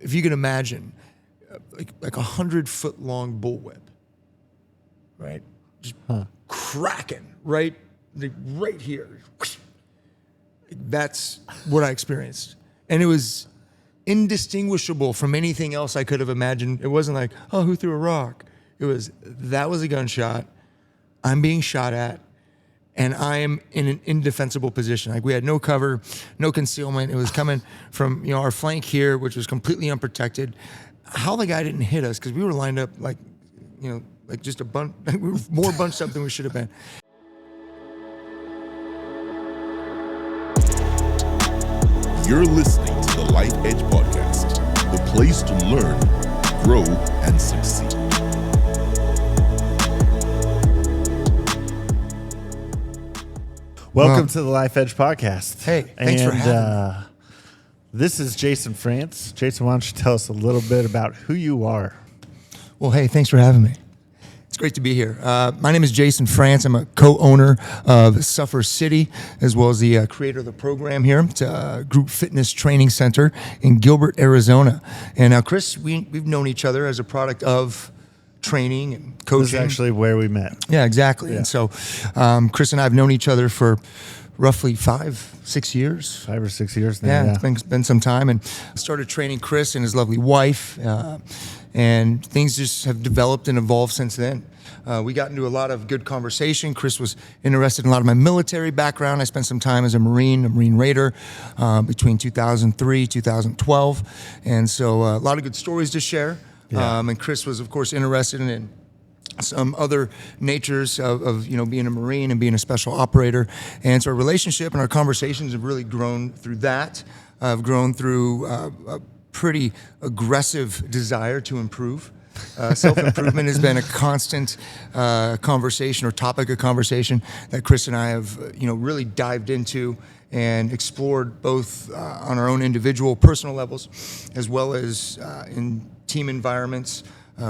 if you can imagine, like 100-foot long bullwhip, right? Just cracking right here. That's what I experienced, and it was indistinguishable from anything else I could have imagined. It wasn't like, oh, who threw a rock? That was a gunshot. I'm being shot at, and I am in an indefensible position. Like, we had no cover, no concealment. It was coming from, our flank here, which was completely unprotected. How the guy didn't hit us, because we were lined up like just a bunch, we were more bunched up than we should have been. You're listening to the Life Edge Podcast, the place to learn, grow, and succeed. Welcome to the Life Edge Podcast. Hey, thanks for having me. This is Jason France. Jason, why don't you tell us a little bit about who you are? Well, hey, thanks for having me. It's great to be here. My name is Jason France. I'm a co-owner of Suffer City, as well as the creator of the program here. It's a group fitness training center in Gilbert, Arizona. And now, Chris, we've known each other as a product of training and coaching. This is actually where we met. Yeah, exactly. Yeah. And so Chris and I have known each other for roughly 5-6 years. 5 or 6 years now. Yeah, it's been some time. And I started training Chris and his lovely wife. And things just have developed and evolved since then. We got into a lot of good conversation. Chris was interested in a lot of my military background. I spent some time as a Marine Raider between 2003, 2012. And so a lot of good stories to share. Yeah. And Chris was, of course, interested in some other natures of being a Marine and being a special operator. And so our relationship and our conversations have really grown through that. I've grown through a pretty aggressive desire to improve. Self-improvement has been a constant conversation or topic of conversation that Chris and I have really dived into and explored both on our own individual personal levels as well as in team environments.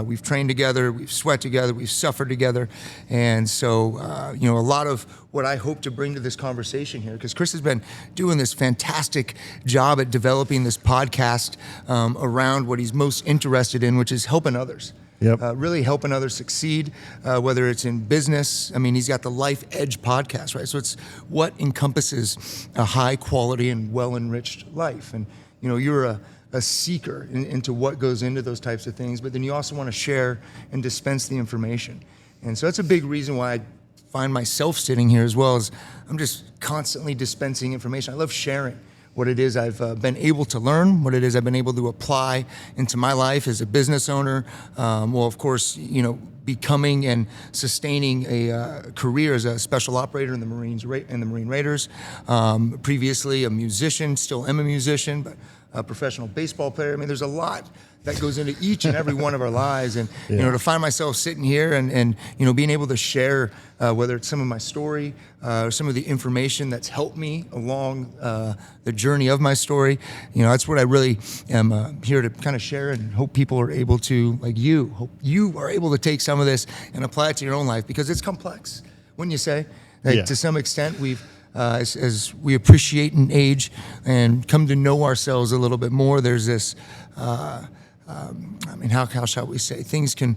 We've trained together, we've sweat together, we've suffered together. And so, a lot of what I hope to bring to this conversation here, because Chris has been doing this fantastic job at developing this podcast around what he's most interested in, which is helping others. Yep. Really helping others succeed, whether it's in business. I mean, he's got the Life Edge podcast, right? So it's what encompasses a high quality and well-enriched life. And, you're a seeker into what goes into those types of things, but then you also want to share and dispense the information. And so that's a big reason why I find myself sitting here, as well as I'm just constantly dispensing information. I love sharing what it is I've been able to learn, what it is I've been able to apply into my life as a business owner. Of course, becoming and sustaining a career as a special operator in the Marine Raiders. Previously a musician, still am a musician, but a professional baseball player. I mean, there's a lot that goes into each and every one of our lives. And, to find myself sitting here and being able to share, whether it's some of my story, or some of the information that's helped me along the journey of my story, that's what I really am here to kind of share, and hope people are able to, hope you are able to take some of this and apply it to your own life, because it's complex, wouldn't you say? To some extent, we've, as we appreciate and age and come to know ourselves a little bit more, there's this, how shall we say, things can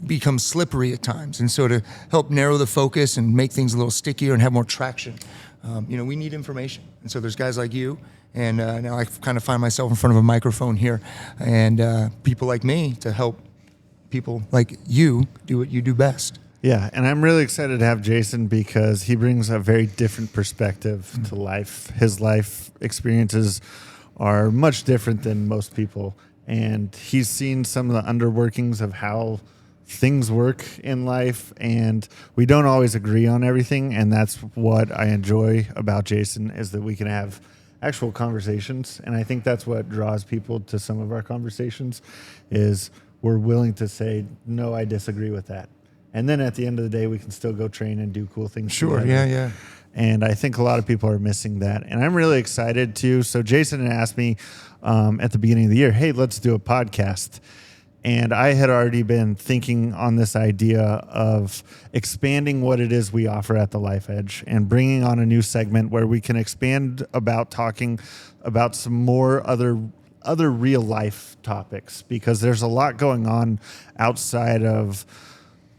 become slippery at times. And so to help narrow the focus and make things a little stickier and have more traction, we need information. And so there's guys like you, and now I kind of find myself in front of a microphone here, and people like me to help people like you do what you do best. Yeah, and I'm really excited to have Jason, because he brings a very different perspective to life. His life experiences are much different than most people, and he's seen some of the underworkings of how things work in life, and we don't always agree on everything, and that's what I enjoy about Jason, is that we can have actual conversations, and I think that's what draws people to some of our conversations, is we're willing to say, no, I disagree with that. And then at the end of the day, we can still go train and do cool things. Sure, together. yeah. And I think a lot of people are missing that. And I'm really excited too. So Jason asked me at the beginning of the year, hey, let's do a podcast. And I had already been thinking on this idea of expanding what it is we offer at the Life Edge, and bringing on a new segment where we can expand about talking about some more other other real life topics, because there's a lot going on outside of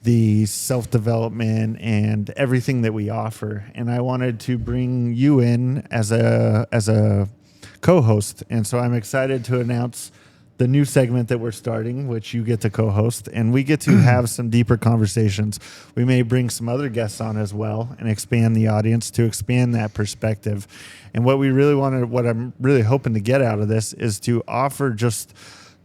the self-development and everything that we offer. And I wanted to bring you in as a co-host. And so I'm excited to announce the new segment that we're starting, which you get to co-host, and we get to have some deeper conversations. We may bring some other guests on as well and expand the audience to expand that perspective. And what I'm really hoping to get out of this is to offer just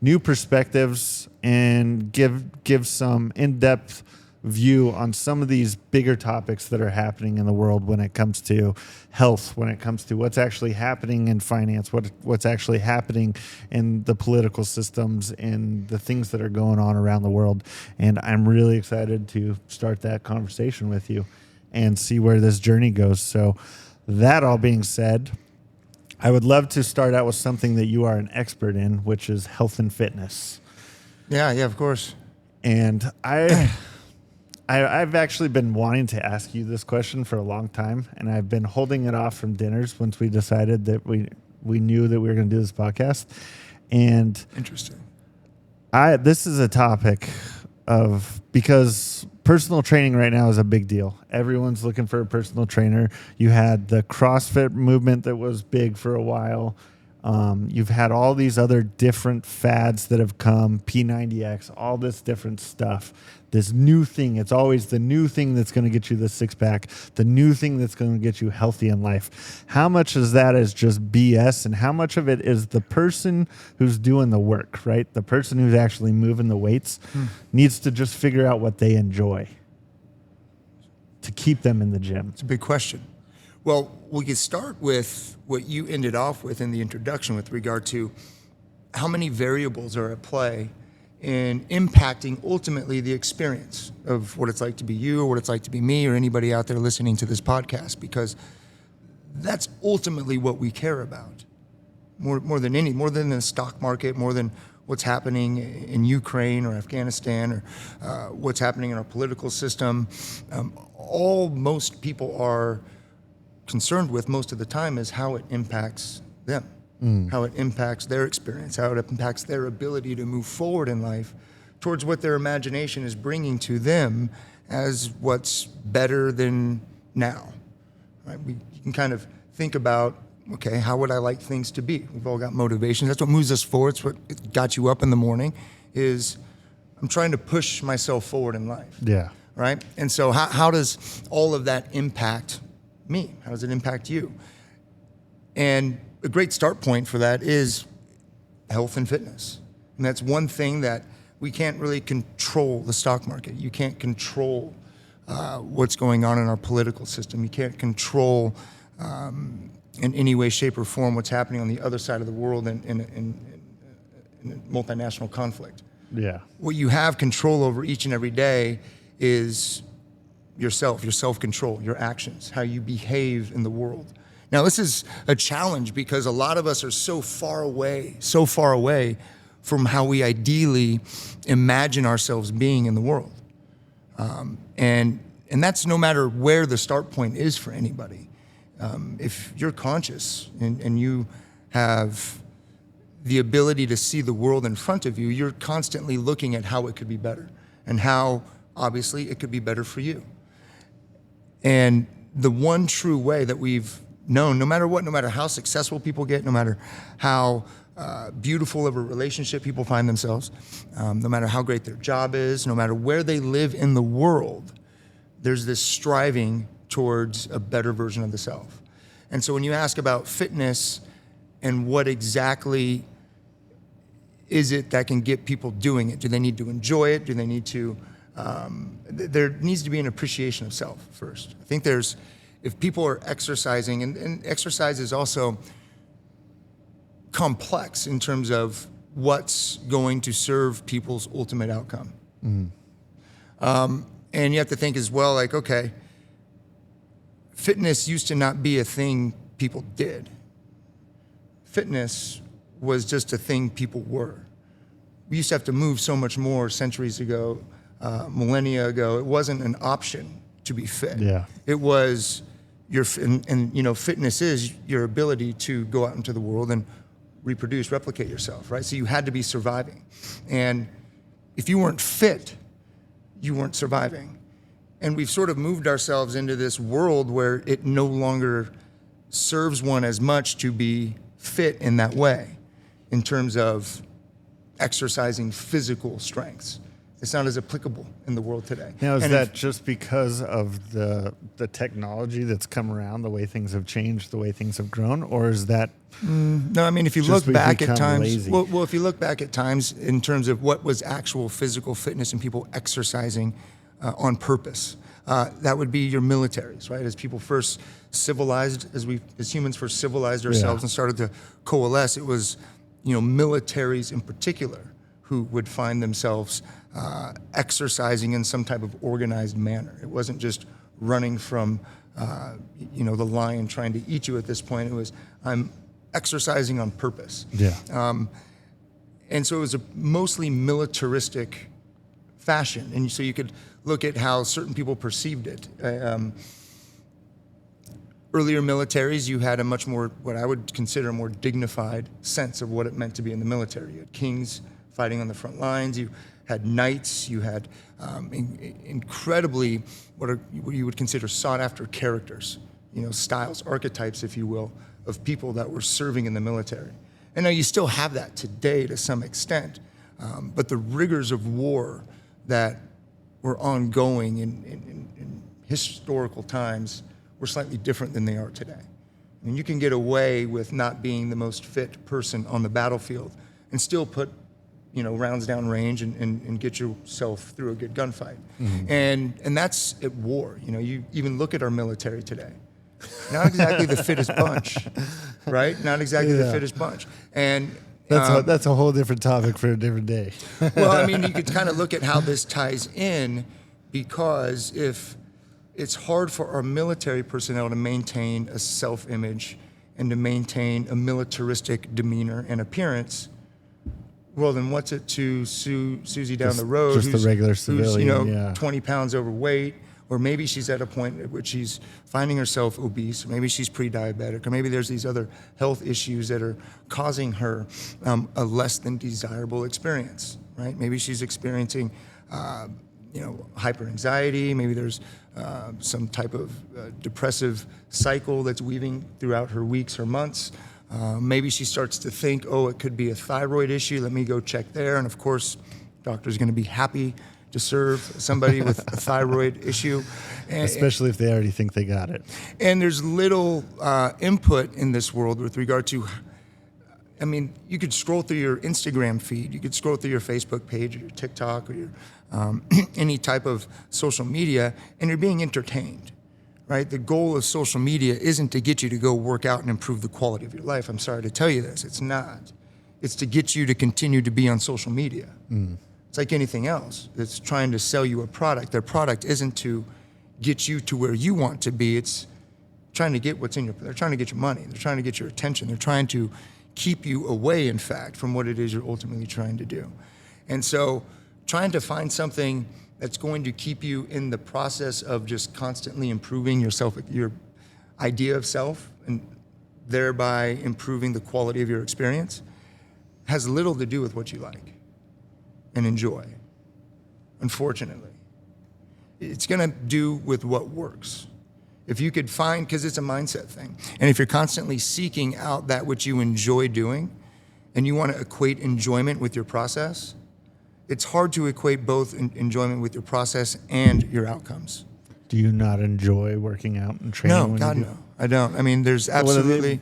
new perspectives and give some in-depth view on some of these bigger topics that are happening in the world when it comes to health, when it comes to what's actually happening in finance, what's actually happening in the political systems and the things that are going on around the world. And I'm really excited to start that conversation with you and see where this journey goes. So that all being said, I would love to start out with something that you are an expert in, which is health and fitness. Yeah, of course. And I've actually been wanting to ask you this question for a long time, and I've been holding it off from dinners once we decided that we knew that we were going to do this podcast. And interesting. This is a topic because personal training right now is a big deal. Everyone's looking for a personal trainer. You had the CrossFit movement that was big for a while. You've had all these other different fads that have come, P90X, all this different stuff. This new thing, it's always the new thing that's going to get you the six-pack, the new thing that's going to get you healthy in life. How much of that is just BS, and how much of it is the person who's doing the work, right? The person who's actually moving the weights needs to just figure out what they enjoy to keep them in the gym. It's a big question. Well, we could start with what you ended off with in the introduction with regard to how many variables are at play in impacting ultimately the experience of what it's like to be you or what it's like to be me or anybody out there listening to this podcast, because that's ultimately what we care about more than the stock market, more than what's happening in Ukraine or Afghanistan or what's happening in our political system. All most people are concerned with most of the time is how it impacts them, how it impacts their experience, how it impacts their ability to move forward in life towards what their imagination is bringing to them as what's better than now. Right? You can kind of think about, okay, how would I like things to be? We've all got motivations. That's what moves us forward. It's what got you up in the morning is I'm trying to push myself forward in life. Yeah. Right? And so how does all of that impact me? How does it impact you? And a great start point for that is health and fitness. And that's one thing that we can't really control the stock market. You can't control what's going on in our political system. You can't control in any way, shape, or form what's happening on the other side of the world in multinational conflict. Yeah. What you have control over each and every day is yourself, your self-control, your actions, how you behave in the world. Now, this is a challenge because a lot of us are so far away from how we ideally imagine ourselves being in the world. And that's no matter where the start point is for anybody. If you're conscious and you have the ability to see the world in front of you, you're constantly looking at how it could be better and how, obviously, it could be better for you. And the one true way that we've known, no matter what, no matter how successful people get, no matter how beautiful of a relationship people find themselves, no matter how great their job is, no matter where they live in the world, there's this striving towards a better version of the self. And so when you ask about fitness and what exactly is it that can get people doing it, do they need to enjoy it? Do they need to there needs to be an appreciation of self first. I think if people are exercising, and exercise is also complex in terms of what's going to serve people's ultimate outcome. And you have to think as well, like, okay, fitness used to not be a thing people did. Fitness was just a thing people were. We used to have to move so much more centuries ago, millennia ago. It wasn't an option to be fit. Yeah. It was fitness is your ability to go out into the world and reproduce, replicate yourself, right? So you had to be surviving. And if you weren't fit, you weren't surviving. And we've sort of moved ourselves into this world where it no longer serves one as much to be fit in that way, in terms of exercising physical strengths. It's not as applicable in the world today. Now, is And that just because of the technology that's come around, the way things have changed, the way things have grown, or is that? No, I mean, if you Just look back become at times, lazy. well, if you look back at times in terms of what was actual physical fitness and people exercising on purpose, that would be your militaries, right? As people first civilized, as humans first civilized ourselves and started to coalesce, it was, militaries in particular who would find themselves exercising in some type of organized manner. It wasn't just running from, the lion trying to eat you at this point. It was, I'm exercising on purpose. Yeah. And so it was a mostly militaristic fashion. And so you could look at how certain people perceived it. Earlier militaries, you had a much more, what I would consider a more dignified sense of what it meant to be in the military. You had kings fighting on the front lines. You had knights. You had incredibly what you would consider sought-after characters, styles, archetypes, if you will, of people that were serving in the military. And now you still have that today to some extent, but the rigors of war that were ongoing in historical times were slightly different than they are today. I mean, you can get away with not being the most fit person on the battlefield and still put, rounds down range and get yourself through a good gunfight. Mm-hmm. And that's at war. You even look at our military today. Not exactly the fittest bunch, right? Not exactly the fittest bunch. And that's a whole different topic for a different day. Well, I mean, you could kind of look at how this ties in, because if it's hard for our military personnel to maintain a self-image and to maintain a militaristic demeanor and appearance, well, then what's it to Susie down the road, just the regular civilian, who's 20 pounds overweight, or maybe she's at a point at which she's finding herself obese, or maybe she's pre-diabetic, or maybe there's these other health issues that are causing her a less than desirable experience, right? Maybe she's experiencing hyperanxiety. Maybe there's some type of depressive cycle that's weaving throughout her weeks or months. Maybe she starts to think, it could be a thyroid issue. Let me go check there. And of course, doctor's going to be happy to serve somebody with a thyroid issue. Especially if they already think they got it. And there's little input in this world with regard to, I mean, you could scroll through your Instagram feed, you could scroll through your Facebook page or your TikTok or your any type of social media, and you're being entertained, right? The goal of social media isn't to get you to go work out and improve the quality of your life. I'm sorry to tell you this, it's not. It's to get you to continue to be on social media. It's like anything else. It's trying to sell you a product. Their product isn't to get you to where you want to be. It's trying to get they're trying to get your money. They're trying to get your attention. They're trying to keep you away, in fact, from what it is you're ultimately trying to do. And so trying to find something that's going to keep you in the process of just constantly improving yourself, your idea of self, and thereby improving the quality of your experience, has little to do with what you like and enjoy, unfortunately. It's going to do with what works. If you could find, because it's a mindset thing, and if you're constantly seeking out that which you enjoy doing, and you want to equate enjoyment with your process, it's hard to equate both enjoyment with your process and your outcomes. Do you not enjoy working out and training? No, God, no. I don't. I mean, there's absolutely...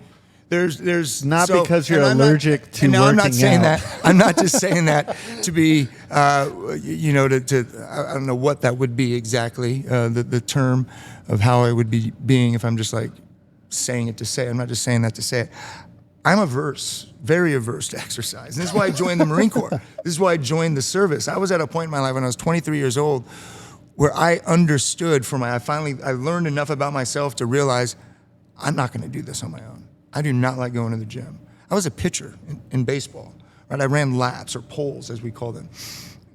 There's not because you're allergic to working out. I'm not saying that. I'm not just saying that to be, I don't know what that would be exactly, the term of how I would be being if I'm just like saying it to say it. I'm not just saying that to say it. I'm very averse to exercise. And this is why I joined the Marine Corps. This is why I joined the service. I was at a point in my life when I was 23 years old where I understood I learned enough about myself to realize I'm not going to do this on my own. I do not like going to the gym. I was a pitcher in baseball, right? I ran laps or poles, as we call them.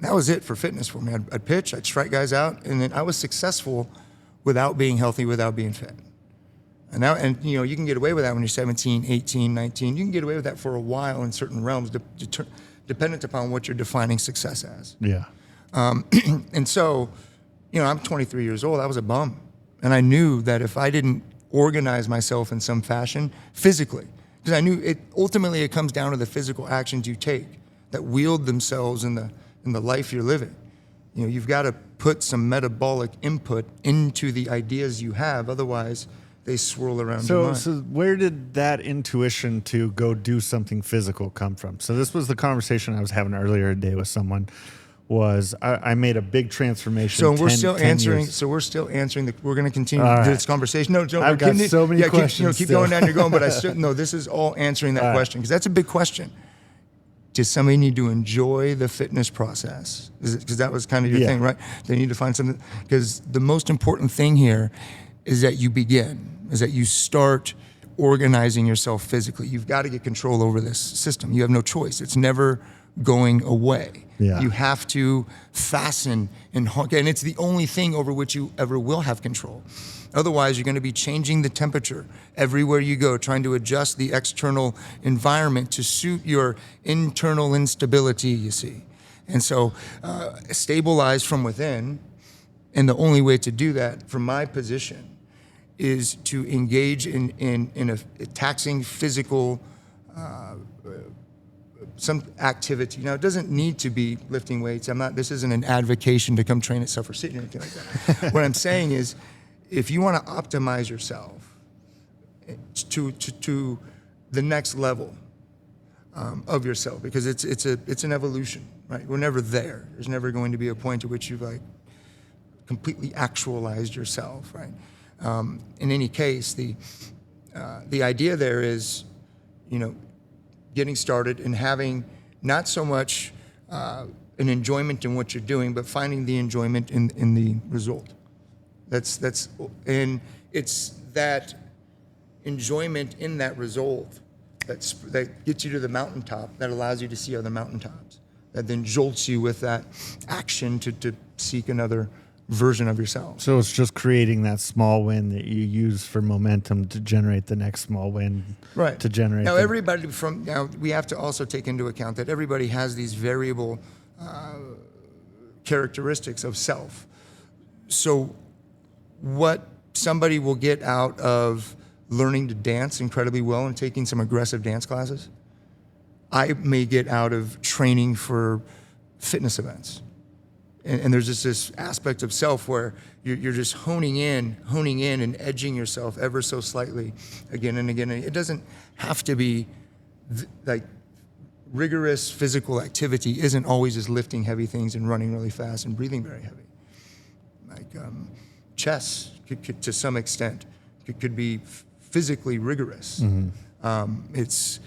That was it for fitness for me. I'd pitch, I'd strike guys out, and then I was successful without being healthy, without being fit. And you can get away with that when you're 17, 18, 19. You can get away with that for a while in certain realms, dependent upon what you're defining success as. Yeah. And so, I'm 23 years old. I was a bum. And I knew that if I didn't organize myself in some fashion physically, because I knew ultimately it comes down to the physical actions you take that wield themselves in the life you're living. You've got to put some metabolic input into the ideas you have. Otherwise, they swirl around your mind. So where did that intuition to go do something physical come from? So this was the conversation I was having earlier today with someone. I made a big transformation. So we're still 10 answering. years. So we're still answering. We're going to continue All right. this conversation. No, Joe, I've got so many questions. Keep still. going down. You're going, but this is all answering that All right. question, because that's a big question. Does somebody need to enjoy the fitness process? Because that was kind of your thing, right? They need to find something. Because the most important thing here is that you begin, is that you start organizing yourself physically. You've got to get control over this system. You have no choice. It's never going away. Yeah. You have to fasten and it's the only thing over which you ever will have control. Otherwise, you're going to be changing the temperature everywhere you go, trying to adjust the external environment to suit your internal instability, you see. And so stabilize from within. And the only way to do that, from my position, is to engage in a taxing physical some activity. Now, it doesn't need to be lifting weights. This isn't an advocation to come train at Suffer City or anything like that. What I'm saying is, if you want to optimize yourself to the next level of yourself, because it's an evolution, right? We're never there. There's never going to be a point at which you've completely actualized yourself, right? In any case, the idea there is, getting started and having not so much an enjoyment in what you're doing, but finding the enjoyment in the result. And it's that enjoyment in that result that gets you to the mountaintop, that allows you to see other mountaintops, that then jolts you with that action to seek another version of yourself. So it's just creating that small win that you use for momentum to generate the next small win. Right. To generate. Now, we have to also take into account that everybody has these variable characteristics of self. So what somebody will get out of learning to dance incredibly well and taking some aggressive dance classes, I may get out of training for fitness events. And there's just this aspect of self where you're just honing in and edging yourself ever so slightly again and again. And it doesn't have to be rigorous physical activity isn't always just lifting heavy things and running really fast and breathing very heavy. Chess could to some extent could be physically rigorous. Mm-hmm. It's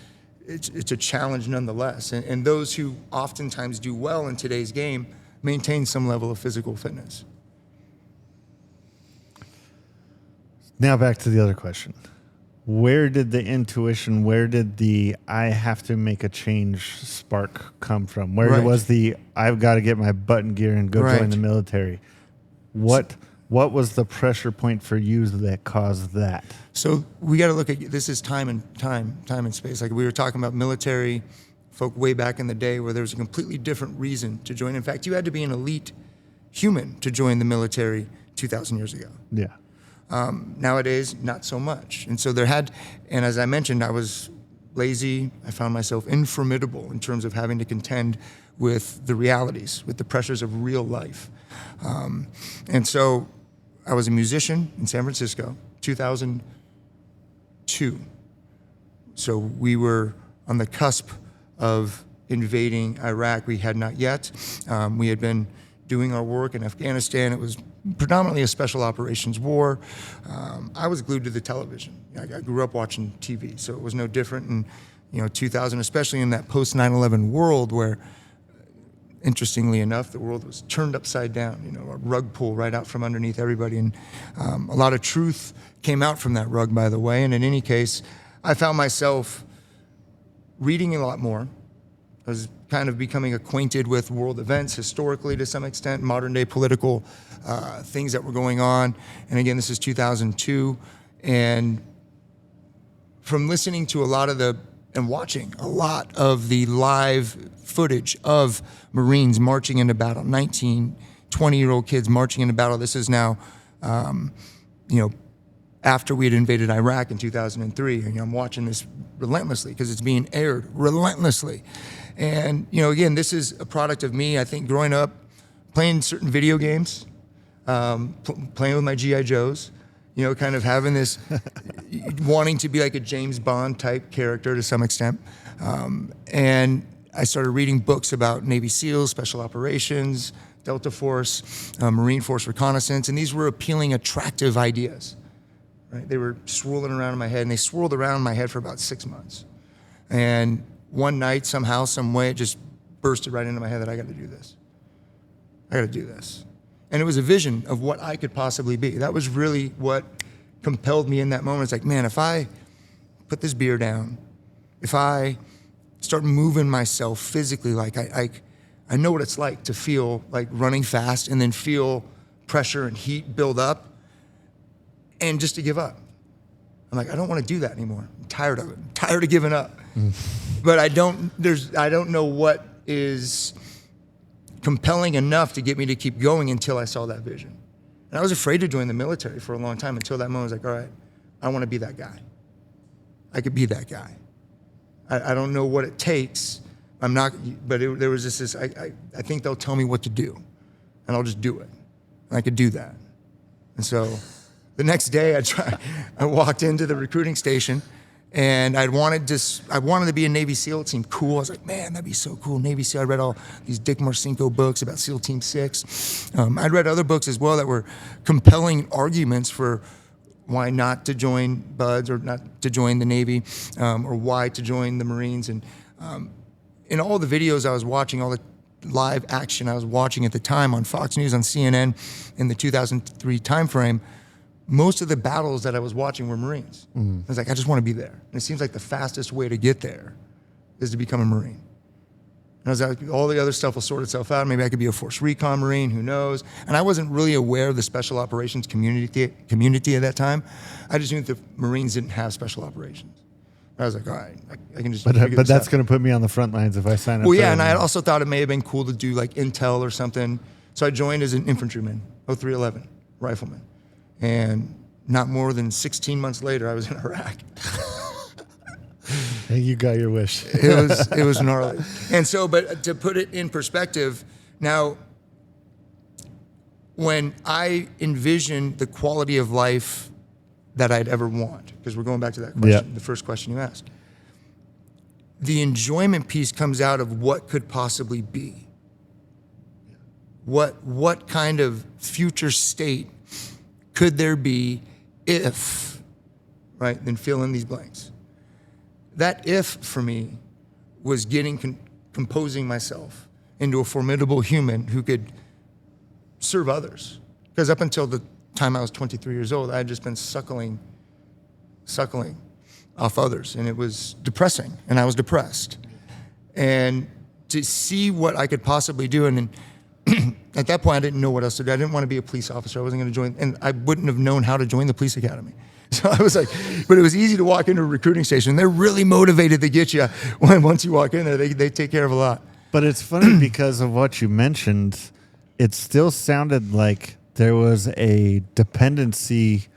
a challenge nonetheless. And those who oftentimes do well in today's game maintain some level of physical fitness. Now back to the other question. Where did the intuition, where did the I have to make a change spark come from? Where was the I've got to get my butt in gear and go join the military? What was the pressure point for you that caused that? So we got to look at this is time and space. Like we were talking about military folk way back in the day where there was a completely different reason to join. In fact, you had to be an elite human to join the military 2,000 years ago. Yeah. Nowadays, not so much. And so and as I mentioned, I was lazy. I found myself informidable in terms of having to contend with the realities, with the pressures of real life. And so I was a musician in San Francisco, 2002. So we were on the cusp of invading Iraq. We had not yet. We had been doing our work in Afghanistan. It was predominantly a special operations war. I was glued to the television. I grew up watching TV, so it was no different in 2000, especially in that post 9/11 world where, interestingly enough, the world was turned upside down, a rug pull right out from underneath everybody. And a lot of truth came out from that rug, by the way. And in any case, I found myself reading a lot more. I was kind of becoming acquainted with world events historically to some extent, modern day political things that were going on. And again, this is 2002. And from listening to and watching a lot of the live footage of Marines marching into battle, 19, 20-year-old kids marching into battle. This is now, after we had invaded Iraq in 2003. And I'm watching this relentlessly because it's being aired relentlessly. And, again, this is a product of me, I think, growing up, playing certain video games, playing with my G.I. Joes, kind of having this, wanting to be like a James Bond type character to some extent. And I started reading books about Navy SEALs, Special Operations, Delta Force, Marine Force Reconnaissance, and these were appealing, attractive ideas. Right? They were swirling around in my head, and they swirled around in my head for about 6 months. And one night, somehow, some way, it just bursted right into my head that I got to do this. I got to do this. And it was a vision of what I could possibly be. That was really what compelled me in that moment. It's like, man, if I put this beer down, if I start moving myself physically, like I know what it's like to feel like running fast and then feel pressure and heat build up, and just to give up. I'm like, I don't want to do that anymore. I'm tired of it. I'm tired of giving up. But I don't know what is compelling enough to get me to keep going until I saw that vision. And I was afraid to join the military for a long time until that moment. I was like, all right, I want to be that guy. I could be that guy. I don't know what it takes. I'm not, but there was this I think they'll tell me what to do, and I'll just do it. And I could do that. And so the next day I walked into the recruiting station, and I wanted to be a Navy SEAL. It seemed cool. I was like, man, that'd be so cool, Navy SEAL. I read all these Dick Marcinko books about SEAL Team 6. I'd read other books as well that were compelling arguments for why not to join BUD/S or not to join the Navy, or why to join the Marines. And in all the videos I was watching, all the live action I was watching at the time on Fox News, on CNN in the 2003 timeframe, most of the battles that I was watching were Marines. I was like, I just want to be there. And it seems like the fastest way to get there is to become a Marine. And I was like, all the other stuff will sort itself out. Maybe I could be a Force Recon Marine, who knows? And I wasn't really aware of the Special Operations community at that time. I just knew that the Marines didn't have Special Operations. I was like, all right, I can just figure But this that's out. going to put me on the front lines if I sign up. Well, for yeah, it. and I also thought it may have been cool to do like intel or something. So I joined as an infantryman, 0311, rifleman. And not more than 16 months later, I was in Iraq. Hey, you got your wish. It was gnarly. And so, but to put it in perspective, now, when I envisioned the quality of life that I'd ever want, because we're going back to that question, the first question you asked, the enjoyment piece comes out of what could possibly be. What kind of future state could there be if, right? Then fill in these blanks. That if for me was composing myself into a formidable human who could serve others. Because up until the time I was 23 years old, I had just been suckling off others, and it was depressing, and I was depressed. And to see what I could possibly do, and at that point I didn't know what else to do. I didn't want to be a police officer. I wasn't going to join, and I wouldn't have known how to join the police academy. So I was like, but it was easy to walk into a recruiting station. They're really motivated to get you. Once you walk in there, they take care of a lot. But it's funny because of what you mentioned, it still sounded like there was a dependency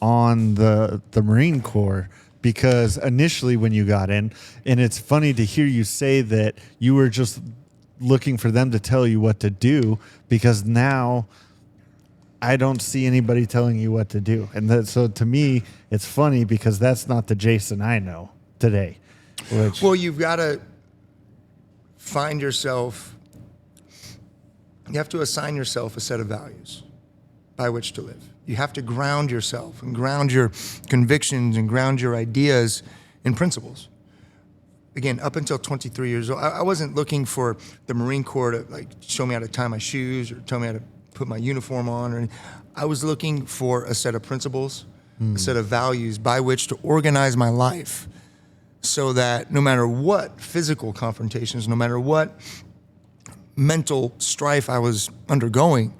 on the Marine Corps, because initially when you got in, and it's funny to hear you say that you were just looking for them to tell you what to do, because now I don't see anybody telling you what to do. And so to me, it's funny because that's not the Jason I know today. Well, you've got to find yourself, you have to assign yourself a set of values by which to live. You have to ground yourself and ground your convictions and ground your ideas in principles. Again, up until 23 years old, I wasn't looking for the Marine Corps to like show me how to tie my shoes or tell me how to put my uniform on. Or I was looking for a set of principles, a set of values by which to organize my life so that no matter what physical confrontations, no matter what mental strife I was undergoing,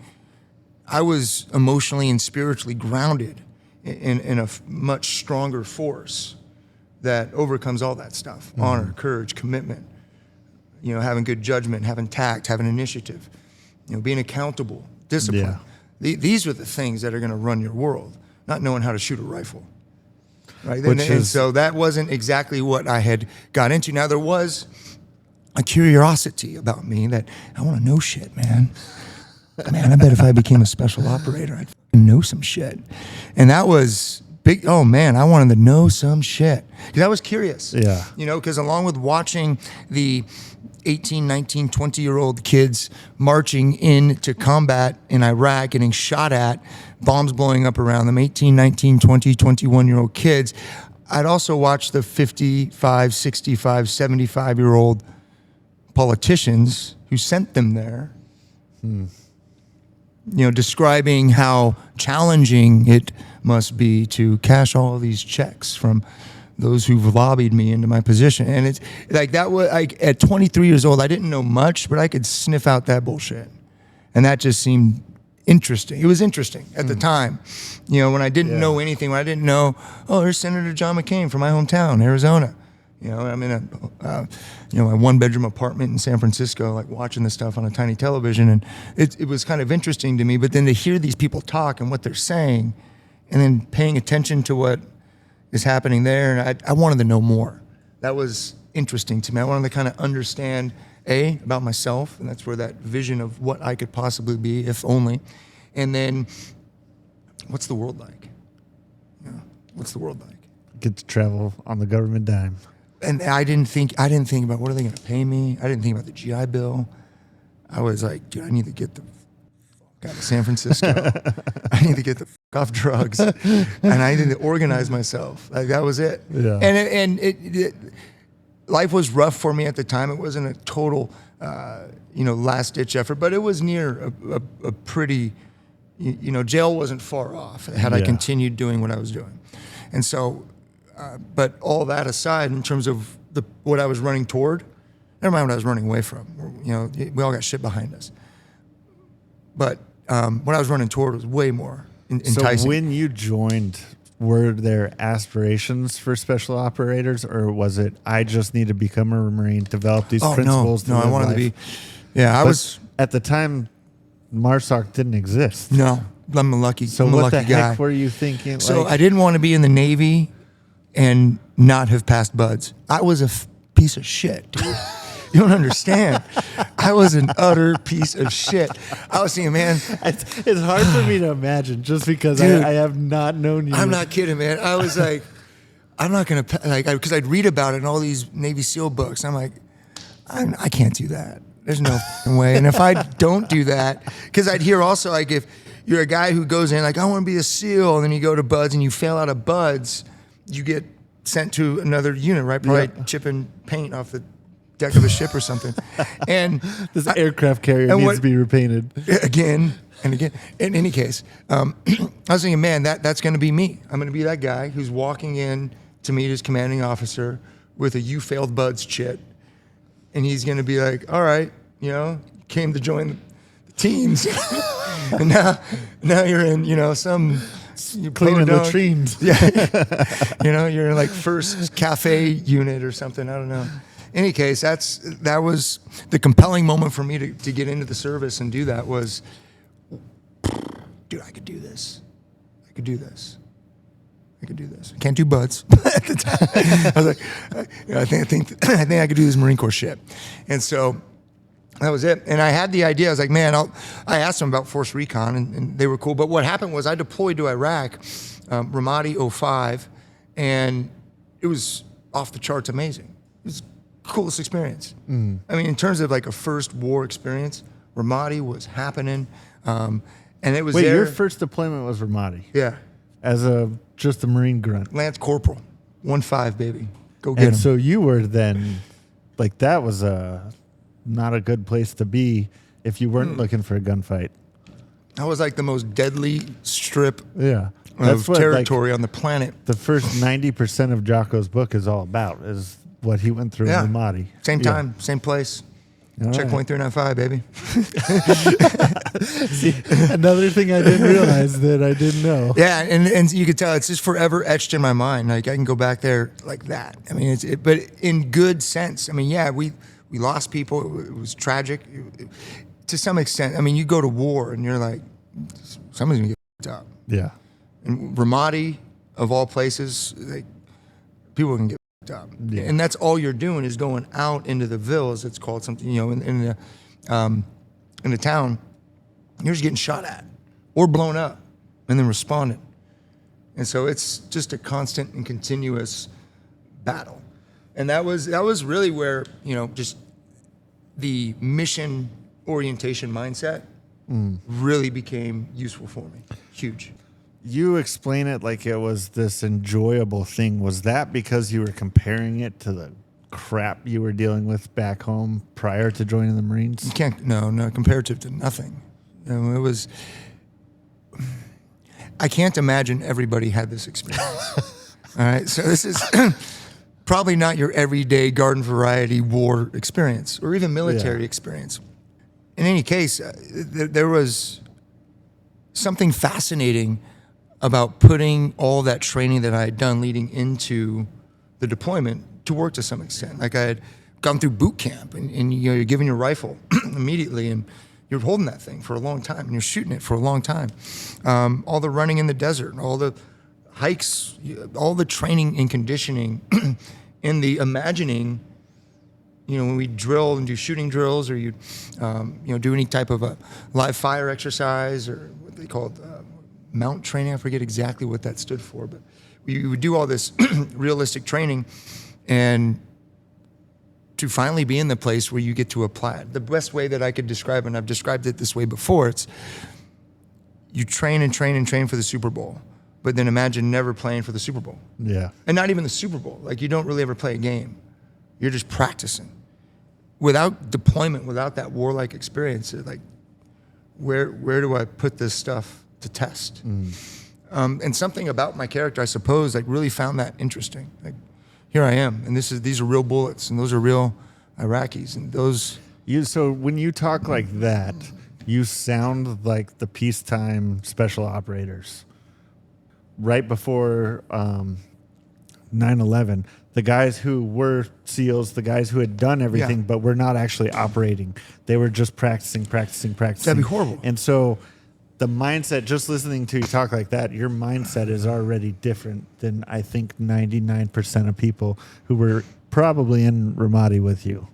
I was emotionally and spiritually grounded in a much stronger force that overcomes all that stuff. Honor, courage, commitment, having good judgment, having tact, having initiative, being accountable, discipline. These are the things that are going to run your world, not knowing how to shoot a rifle. Right. And so that wasn't exactly what I had got into. Now, there was a curiosity about me that I want to know shit, man. Man, I bet if I became a special operator, I'd know some shit. And that was big. Oh, man, I wanted to know some shit. Because I was curious. Yeah. Because along with watching the 18, 19, 20-year-old kids marching into combat in Iraq, getting shot at, bombs blowing up around them, 18, 19, 20, 21-year-old kids, I'd also watch the 55, 65, 75-year-old politicians who sent them there, describing how challenging it must be to cash all of these checks from those who've lobbied me into my position. And it's like that was like at 23 years old, I didn't know much, but I could sniff out that bullshit. And that just seemed interesting. It was interesting at the time, when I didn't know anything, when I didn't know, there's Senator John McCain from my hometown, Arizona. I'm in a, my one-bedroom apartment in San Francisco, like watching this stuff on a tiny television. And it was kind of interesting to me. But then to hear these people talk and what they're saying, and then paying attention to what is happening there, and I wanted to know more. That was interesting to me. I wanted to kind of understand, about myself, and that's where that vision of what I could possibly be, if only. And then, what's the world like? What's the world like? Get to travel on the government dime. And I didn't think about what are they going to pay me. I didn't think about the GI Bill. I was like, dude, I need to get the fuck out of San Francisco. I need to get the fuck off drugs, and I need to organize myself. Like that was it. Yeah. And it life was rough for me at the time. It wasn't a total, last ditch effort, but it was near a pretty, jail wasn't far off had I continued doing what I was doing. And so, but all that aside, in terms of what I was running toward, never mind what I was running away from. We all got shit behind us. But what I was running toward was way more enticing. So when you joined, were there aspirations for special operators, or was it, I just need to become a Marine, develop these principles? No, I wanted to be. Yeah, I was. At the time, MARSOC didn't exist. No, I'm a lucky, so I'm a what lucky the guy. heck were you thinking? So I didn't want to be in the Navy and not have passed buds. I was a piece of shit, dude. You don't understand. I was an utter piece of shit. I was thinking, man. It's hard for me to imagine just because Dude, I have not known you. I'm not kidding, man. I was like, I'm not going to, because I'd read about it in all these Navy SEAL books. I'm like, I can't do that. There's no way. And if I don't do that, because I'd hear also, like, if you're a guy who goes in, like, I want to be a SEAL, and then you go to buds and you fail out of buds, you get sent to another unit, right? Probably chipping paint off the deck of a ship or something. And this aircraft carrier needs to be repainted again and again. In any case, I was thinking, man, that's going to be me. I'm going to be that guy who's walking in to meet his commanding officer with a "you failed buds" chit, and he's going to be like, all right, came to join the teams, and now you're in some cleaning latrines. Yeah, you're in like first cafe unit or something. I don't know. In any case, that was the compelling moment for me to get into the service and do that was, dude, I could do this. I could do this. I can't do buds. At the time, I was like, I think I could do this Marine Corps shit. And so that was it. And I had the idea. I was like, man, I asked them about Force Recon, and they were cool. But what happened was I deployed to Iraq, Ramadi 05, and it was off the charts amazing. It was coolest experience. I mean, in terms of like a first war experience, Ramadi was happening, and it was. Wait, there. your first deployment was Ramadi? Yeah, as just a Marine grunt, Lance Corporal, 1-5, baby, go get him. And so you were then, like, that was not a good place to be if you weren't looking for a gunfight. That was like the most deadly strip. Yeah. Of territory on the planet. The first 90% of Jocko's book is all about is what he went through in Ramadi. Same time, same place, Checkpoint 395, baby. See, another thing I didn't realize that I didn't know. Yeah, and you could tell it's just forever etched in my mind. Like I can go back there like that. I mean, but in good sense. I mean, yeah, we lost people. It was tragic to some extent. I mean, you go to war and you're like, somebody's gonna get f***ed up. Yeah. And Ramadi, of all places, like people can get f***ed up. Yeah. And that's all you're doing is going out into the villas. It's called something, in the town. You're just getting shot at or blown up and then responding. And so it's just a constant and continuous battle. And that was really where, just the mission orientation mindset really became useful for me. Huge. You explain it like it was this enjoyable thing. Was that because you were comparing it to the crap you were dealing with back home prior to joining the Marines? You can't, no, comparative to nothing. It was, I can't imagine everybody had this experience. All right, so this is probably not your everyday garden variety war experience or even military experience. In any case, there was something fascinating about putting all that training that I had done leading into the deployment to work to some extent. Like I had gone through boot camp and you're given your rifle immediately and you're holding that thing for a long time and you're shooting it for a long time. All the running in the desert, all the hikes, all the training and conditioning and the imagining, when we drill and do shooting drills or you do any type of a live fire exercise or what they call it, mount training. I forget exactly what that stood for, but we would do all this realistic training and to finally be in the place where you get to apply it. The best way that I could describe it, and I've described it this way before, it's you train and train and train for the Super Bowl, but then imagine never playing for the Super Bowl. Yeah. And not even the Super Bowl. Like you don't really ever play a game. You're just practicing. Without deployment, without that warlike experience, like where do I put this stuff to test? And something about my character, I suppose, like really found that interesting. Like here I am, and these are real bullets, and those are real Iraqis, and those. So when you talk like that, you sound like the peacetime special operators. Right before 9/11, the guys who were SEALs, the guys who had done everything, but were not actually operating. They were just practicing. That'd be horrible. And so the mindset, just listening to you talk like that, your mindset is already different than I think 99% of people who were probably in Ramadi with you.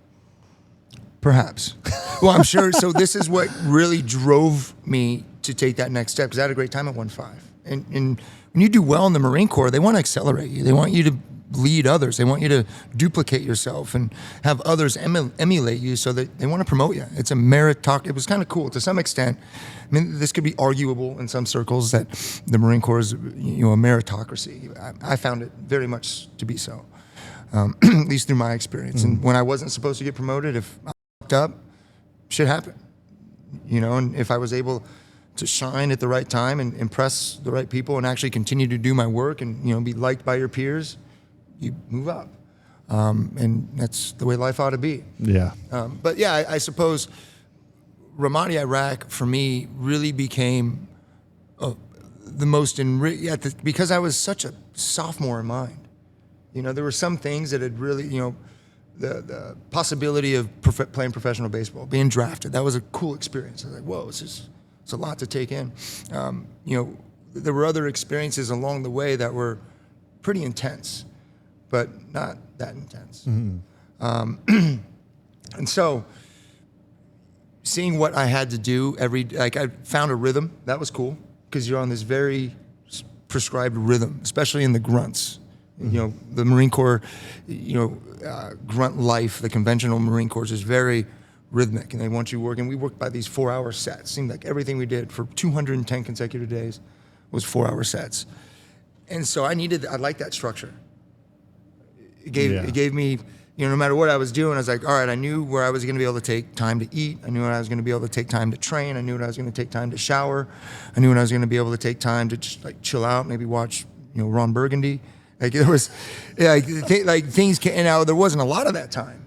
Perhaps. Well, I'm sure. So this is what really drove me to take that next step because I had a great time at 1-5. And when you do well in the Marine Corps, they want to accelerate you. They want you to lead others. They want you to duplicate yourself and have others emulate you so that they want to promote you. It's a meritocracy. It was kind of cool to some extent. I mean, this could be arguable in some circles that the Marine Corps is, a meritocracy. I found it very much to be so, at least through my experience. And when I wasn't supposed to get promoted, if I fucked up, shit happened. And if I was able to shine at the right time and impress the right people and actually continue to do my work and, be liked by your peers, you move up. And that's the way life ought to be. Yeah. But yeah, I suppose Ramadi, Iraq, for me, really became the most because I was such a sophomore in mind. There were some things that had really, the possibility of playing professional baseball, being drafted, that was a cool experience. I was like, whoa, it's a lot to take in. There were other experiences along the way that were pretty intense, but not that intense. And so seeing what I had to do I found a rhythm. That was cool because you're on this very prescribed rhythm, especially in the grunts. The Marine Corps, grunt life, the conventional Marine Corps is very rhythmic and they want you working. We worked by these 4-hour sets. It seemed like everything we did for 210 consecutive days was 4-hour sets. And so I liked that structure. It gave me, no matter what I was doing, I was like, all right, I knew where I was going to be able to take time to eat. I knew when I was going to be able to take time to train. I knew when I was going to take time to shower. I knew when I was going to be able to take time to just chill out, maybe watch, Ron Burgundy. Like there was, things came out. There wasn't a lot of that time,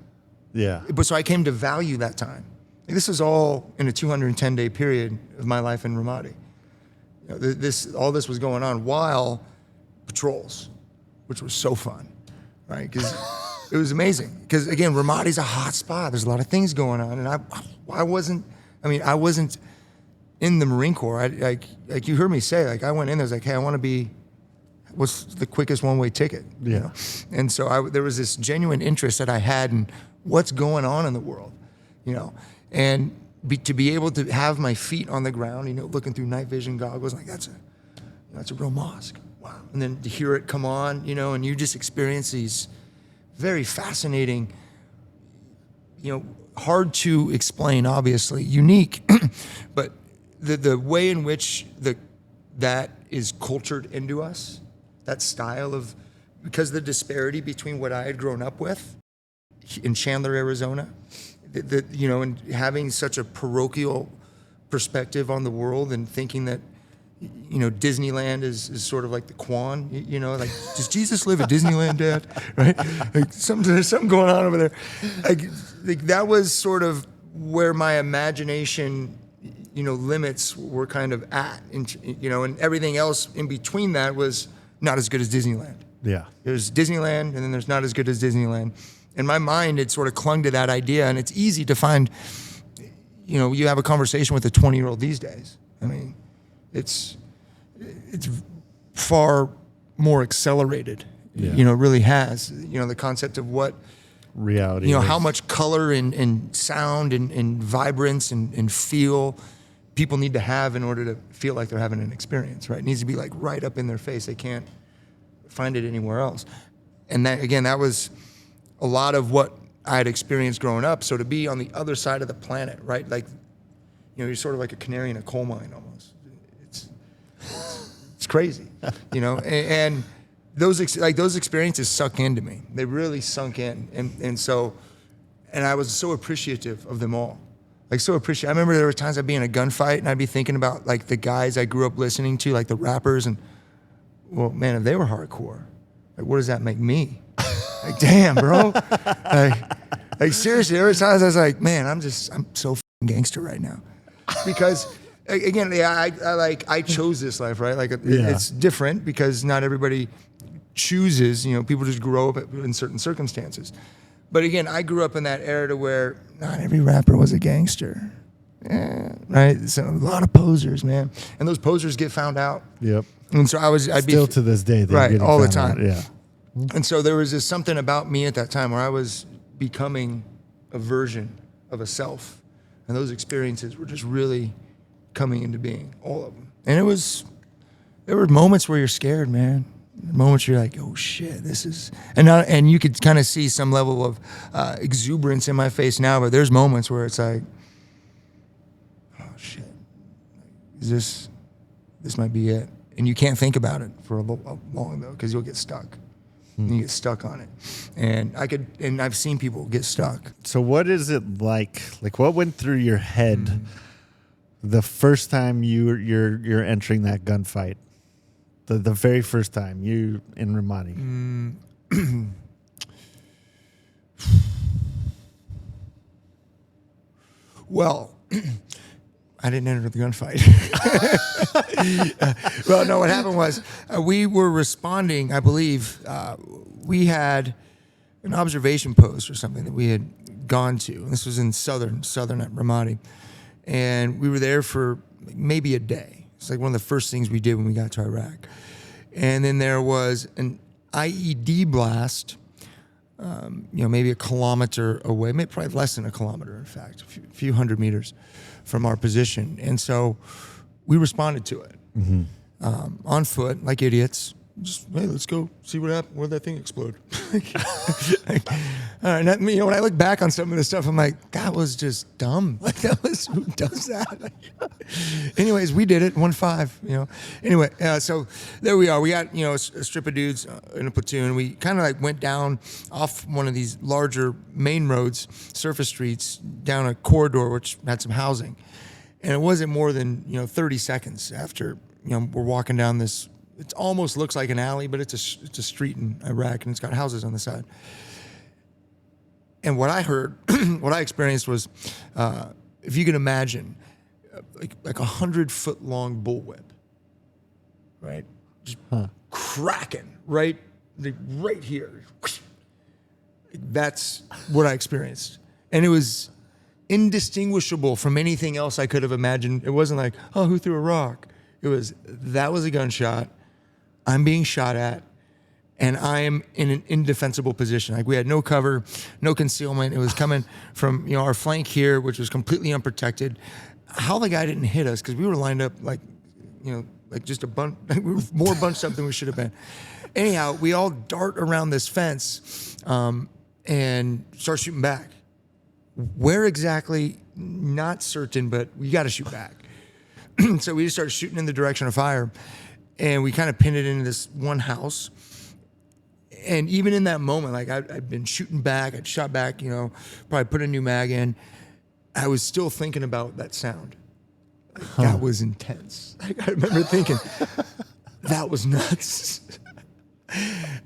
Yeah. But so I came to value that time. Like, this is all in a 210-day period of my life in Ramadi. You know, all this was going on while patrols, which was so fun, right? Because it was amazing. Because again, Ramadi's a hot spot. There's a lot of things going on, and I wasn't in the Marine Corps. Like you heard me say, like I went in there, I was like, hey, I want to be what's the quickest one-way ticket, you know? And so there was this genuine interest that I had in what's going on in the world, you know, and to be able to have my feet on the ground, you know, looking through night vision goggles, like that's a real mosque, wow. And then to hear it come on, you know, and you just experience these very fascinating, you know, hard to explain, obviously, unique, but the way in which that is cultured into us, that style of, because the disparity between what I had grown up with in Chandler, Arizona, you know, and having such a parochial perspective on the world and thinking that, you know, Disneyland is sort of like the Quan, you know, like, does Jesus live at Disneyland, Dad? Right? Like, there's something going on over there. Like that was sort of where my imagination, you know, limits were kind of at, and, you know, and everything else in between that was not as good as Disneyland. Yeah. There's Disneyland, and then there's not as good as Disneyland. In my mind, it sort of clung to that idea, and it's easy to find, you know, you have a conversation with a 20-year-old these days. I mean, it's far more accelerated. Yeah. You know, it really has. You know, the concept of what Reality. you know, is- how much color and sound and vibrance and feel people need to have in order to feel like they're having an experience, right? It needs to be like right up in their face. They can't find it anywhere else. And that, again, that was a lot of what I had experienced growing up. So to be on the other side of the planet, right? Like, you know, you're sort of like a canary in a coal mine almost. It's crazy, you know? And those experiences sunk into me. They really sunk in. And I was so appreciative of them all. Like, so appreciative. I remember there were times I'd be in a gunfight and I'd be thinking about like the guys I grew up listening to, like the rappers, and, well, man, if they were hardcore, like, what does that make me? Like, damn, bro. like seriously, there were times I was like, man, I'm so f***ing gangster right now. Because again, I chose this life, right? Like, it's different because not everybody chooses, you know, people just grow up in certain circumstances. But again, I grew up in that era to where not every rapper was a gangster. Yeah, right? So a lot of posers, man. And those posers get found out. Yep. And so I'd Still be to this day, they're right, getting all the found time. out. Yeah. And so there was this something about me at that time where I was becoming a version of a self. And those experiences were just really coming into being, all of them. And there were moments where you're scared, man. Moments where you're like, oh shit, this is, and you could kind of see some level of exuberance in my face now, but there's moments where it's like, oh shit, this might be it. And you can't think about it for long though, because you'll get stuck. And you get stuck on it. And I've seen people get stuck. So what is it like? Like, what went through your head the first time you're entering that gunfight? The very first time you in Ramadi. Well, I didn't enter the gunfight. Well, no, what happened was we were responding, I believe, we had an observation post or something that we had gone to. And this was in southern at Ramadi. And we were there for maybe a day. It's like one of the first things we did when we got to Iraq. And then there was an IED blast, you know, maybe a kilometer away, maybe probably less than a kilometer, in fact, a few hundred meters from our position. And so we responded to it on foot, like idiots. Just, hey, let's go see what happened. Where'd that thing explode? All right, you know, when I look back on some of this stuff, I'm like, that was just dumb. Like, who does that? Anyways, we did it, 1-5, you know. Anyway, so there we are. We got, you know, a strip of dudes in a platoon. We kind of like went down off one of these larger main roads, surface streets, down a corridor which had some housing. And it wasn't more than, you know, 30 seconds after, you know, we're walking down this. It almost looks like an alley, but it's a street in Iraq, and it's got houses on the side. And what I heard, what I experienced was, if you can imagine, like 100-foot long bullwhip, right? Just cracking right here. That's what I experienced. And it was indistinguishable from anything else I could have imagined. It wasn't like, oh, who threw a rock? It was, that was a gunshot. I'm being shot at, and I am in an indefensible position. Like, we had no cover, no concealment. It was coming from, our flank here, which was completely unprotected. How the guy didn't hit us, because we were lined up like just a bunch, we were more bunched up than we should have been. Anyhow, we all dart around this fence and start shooting back. Where exactly, not certain, but we got to shoot back. So we just started shooting in the direction of fire, and we kind of pinned it into this one house. And even in that moment, like, I'd been shooting back, I'd shot back, probably put a new mag in. I was still thinking about that sound. Like, that was intense. Like, I remember thinking, that was nuts.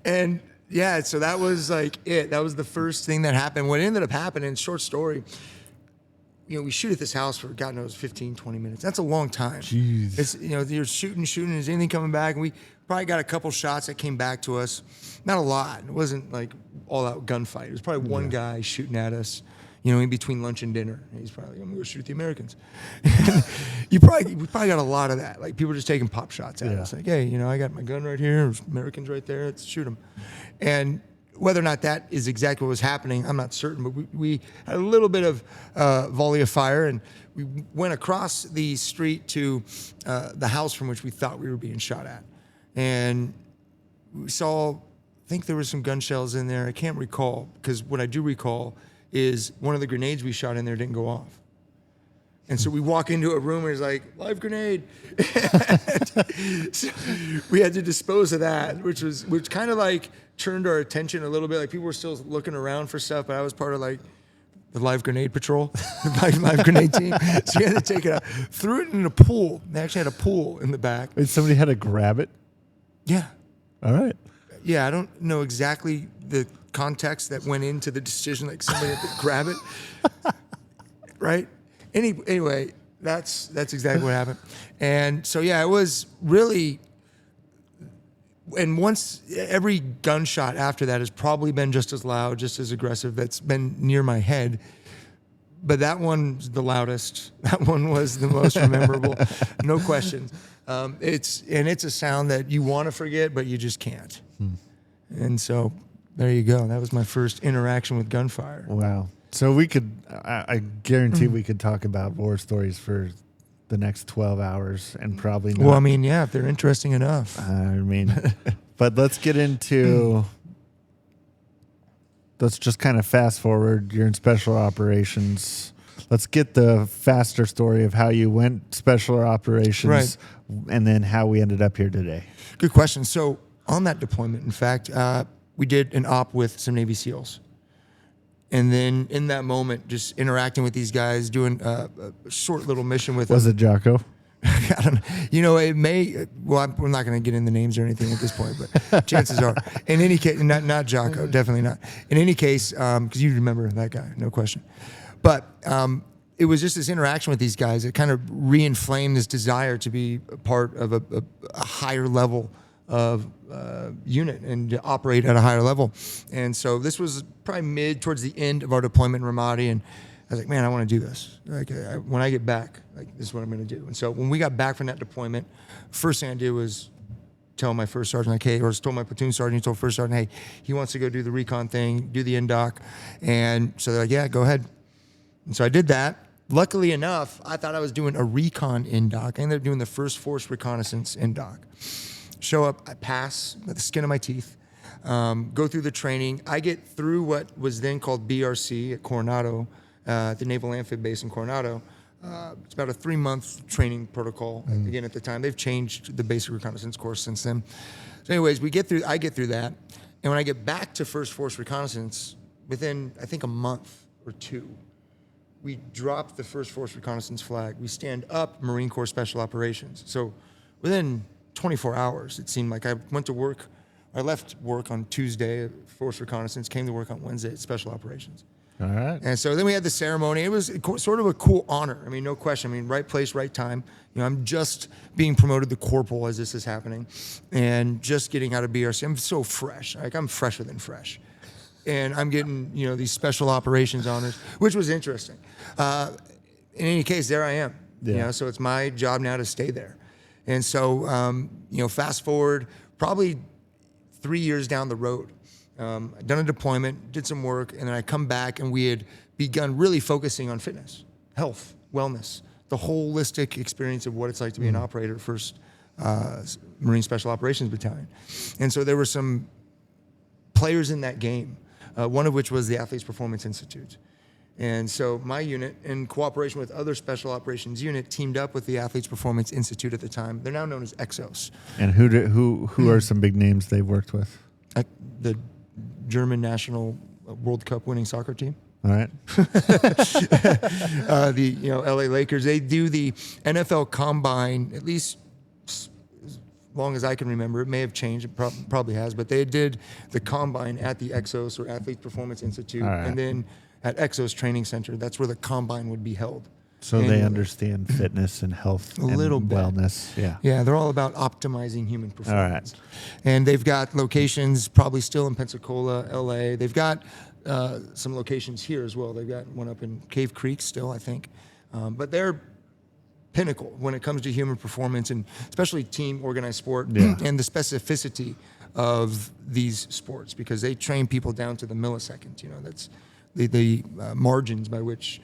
And yeah, so that was like it. That was the first thing that happened. What ended up happening, short story, we shoot at this house for, God knows, 15, 20 minutes. That's a long time. Jeez. It's, you're shooting, is anything coming back? And we probably got a couple shots that came back to us. Not a lot. It wasn't like all out gunfight. It was probably one guy shooting at us, in between lunch and dinner. And he's probably like, I'm going to go shoot at the Americans. we probably got a lot of that. Like, people just taking pop shots at us. Like, hey, I got my gun right here. There's Americans right there. Let's shoot them. And whether or not that is exactly what was happening, I'm not certain. But we had a little bit of volley of fire, and we went across the street to the house from which we thought we were being shot at. And we saw, I think there were some gun shells in there. I can't recall, because what I do recall is one of the grenades we shot in there didn't go off. And so we walk into a room and it's like, live grenade. So we had to dispose of that, which kind of like turned our attention a little bit. Like, people were still looking around for stuff, but I was part of like the live grenade patrol, the live grenade team. So we had to take it out, threw it in a pool. They actually had a pool in the back. Wait, somebody had to grab it? Yeah. All right. Yeah, I don't know exactly the context that went into the decision, like somebody had to grab it, right? Anyway, that's exactly what happened. And so, yeah, it was really, and once, every gunshot after that has probably been just as loud, just as aggressive, that's been near my head. But that one's the loudest. That one was the most memorable, no question. It's a sound that you want to forget, but you just can't. And so there you go. That was my first interaction with gunfire. Wow. So we could, I guarantee we could talk about war stories for the next 12 hours and probably not. Well, I mean, yeah, if they're interesting enough. But let's get into, let's just kind of fast forward. You're in special operations. Let's get the faster story of how you went special operations, right, and then how we ended up here today. Good question. So on that deployment, in fact, we did an op with some Navy SEALs. And then in that moment, just interacting with these guys, doing a short little mission with them. Was it Jocko? I don't know. It may, well, we're not going to get in the names or anything at this point, but chances are. In any case, not Jocko, definitely not. In any case, because you remember that guy, no question. But it was just this interaction with these guys that kind of re-inflamed this desire to be a part of a higher level of unit and to operate at a higher level. And so this was probably towards the end of our deployment in Ramadi, and I was like, man, I want to do this. Like, when I get back, like, this is what I'm going to do. And so when we got back from that deployment, first thing I did was tell my first sergeant, like, hey, or told my platoon sergeant, he told first sergeant, hey, he wants to go do the recon thing, do the NDOC. And so they're like, yeah, go ahead. And so I did that. Luckily enough, I thought I was doing a recon NDOC. I ended up doing the first force reconnaissance NDOC. Show up, I pass with the skin of my teeth, go through the training. I get through what was then called BRC at Coronado, the Naval Amphib Base in Coronado. It's about a 3-month training protocol. Again, at the time, they've changed the basic reconnaissance course since then. So anyways, I get through that. And when I get back to First Force Reconnaissance, within, I think, a month or two, we drop the First Force Reconnaissance flag. We stand up Marine Corps Special Operations. So within 24 hours, it seemed like. I went to work. I left work on Tuesday at Force Reconnaissance, came to work on Wednesday at Special Operations. All right. And so then we had the ceremony. It was sort of a cool honor. I mean, no question. I mean, right place, right time. You know, I'm just being promoted to corporal as this is happening and just getting out of BRC. I'm so fresh. Like, I'm fresher than fresh. And I'm getting, you know, these special operations honors, which was interesting. In any case, there I am. Yeah. You know, so it's my job now to stay there. And so, you know, fast forward probably 3 years down the road, I'd done a deployment, did some work, and then I come back and we had begun really focusing on fitness, health, wellness, the holistic experience of what it's like to be an operator at 1st Marine Special Operations Battalion. And so there were some players in that game, one of which was the Athletes Performance Institute. And so my unit, in cooperation with other special operations unit, teamed up with the Athletes Performance Institute at the time. They're now known as EXOS. And who are some big names they've worked with? The German national World Cup winning soccer team. All right. The LA Lakers. They do the NFL Combine, at least as long as I can remember. It may have changed. It probably has. But they did the Combine at the EXOS, or Athletes Performance Institute. All right. And then at EXOS Training Center, that's where the Combine would be held. So they understand fitness and health and little bit. wellness. Yeah. Yeah, they're all about optimizing human performance. All right. And they've got locations probably still in Pensacola, LA. They've got some locations here as well. They've got one up in Cave Creek still, I think. But they're pinnacle when it comes to human performance, and especially team organized sport, and the specificity of these sports, because they train people down to the millisecond. You know, that's the margins by which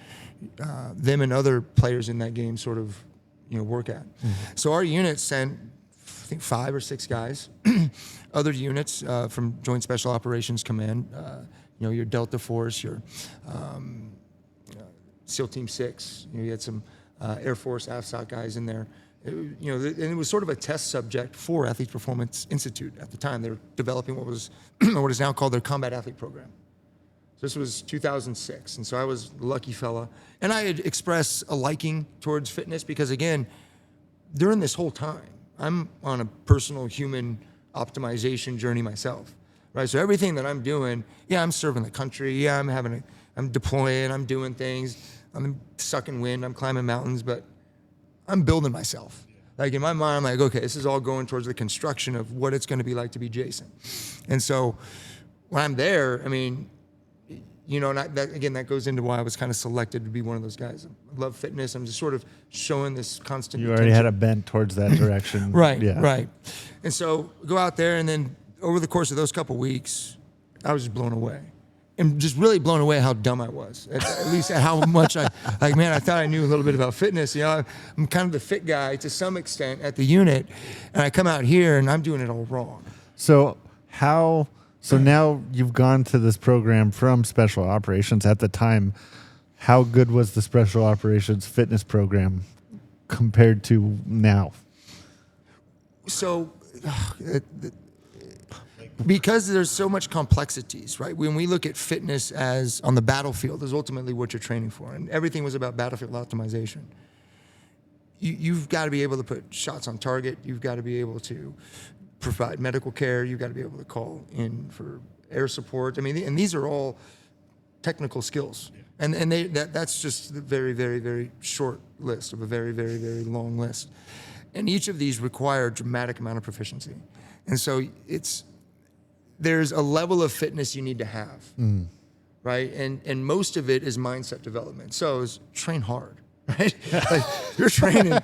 them and other players in that game sort of, work at. So our unit sent, I think, 5 or 6 guys. Other units from Joint Special Operations Command, your Delta Force, your SEAL Team 6. You had some Air Force AFSOC guys in there. And it was sort of a test subject for Athletes Performance Institute at the time. They were developing what is now called their Combat Athlete Program. This was 2006, and so I was a lucky fella. And I had expressed a liking towards fitness because, again, during this whole time, I'm on a personal human optimization journey myself, right? So everything that I'm doing, I'm serving the country, I'm deploying, I'm doing things, I'm sucking wind, I'm climbing mountains, but I'm building myself. Like, in my mind, I'm like, okay, this is all going towards the construction of what it's going to be like to be Jason. And so when I'm there, I mean, that goes into why I was kind of selected to be one of those guys. I love fitness. I'm just sort of showing this constant You already attention. had a bent towards that direction. Right, Yeah. right. And so go out there, and then over the course of those couple weeks, I was just blown away. And just really blown away how dumb I was. At least at how much I thought I knew a little bit about fitness. I'm kind of the fit guy to some extent at the unit, and I come out here and I'm doing it all wrong. So now you've gone to this program from Special Operations. At the time, how good was the Special Operations fitness program compared to now? So, because there's so much complexities, right? When we look at fitness as on the battlefield, is ultimately what you're training for, and everything was about battlefield optimization. You've got to be able to put shots on target. You've got to be able to provide medical care. You've got to be able to call in for air support. I mean, and these are all technical skills. And that's just the very, very, very short list of a very, very, very long list. And each of these require a dramatic amount of proficiency. And so there's a level of fitness you need to have, right? And most of it is mindset development. So train hard. Right? Like, you're training,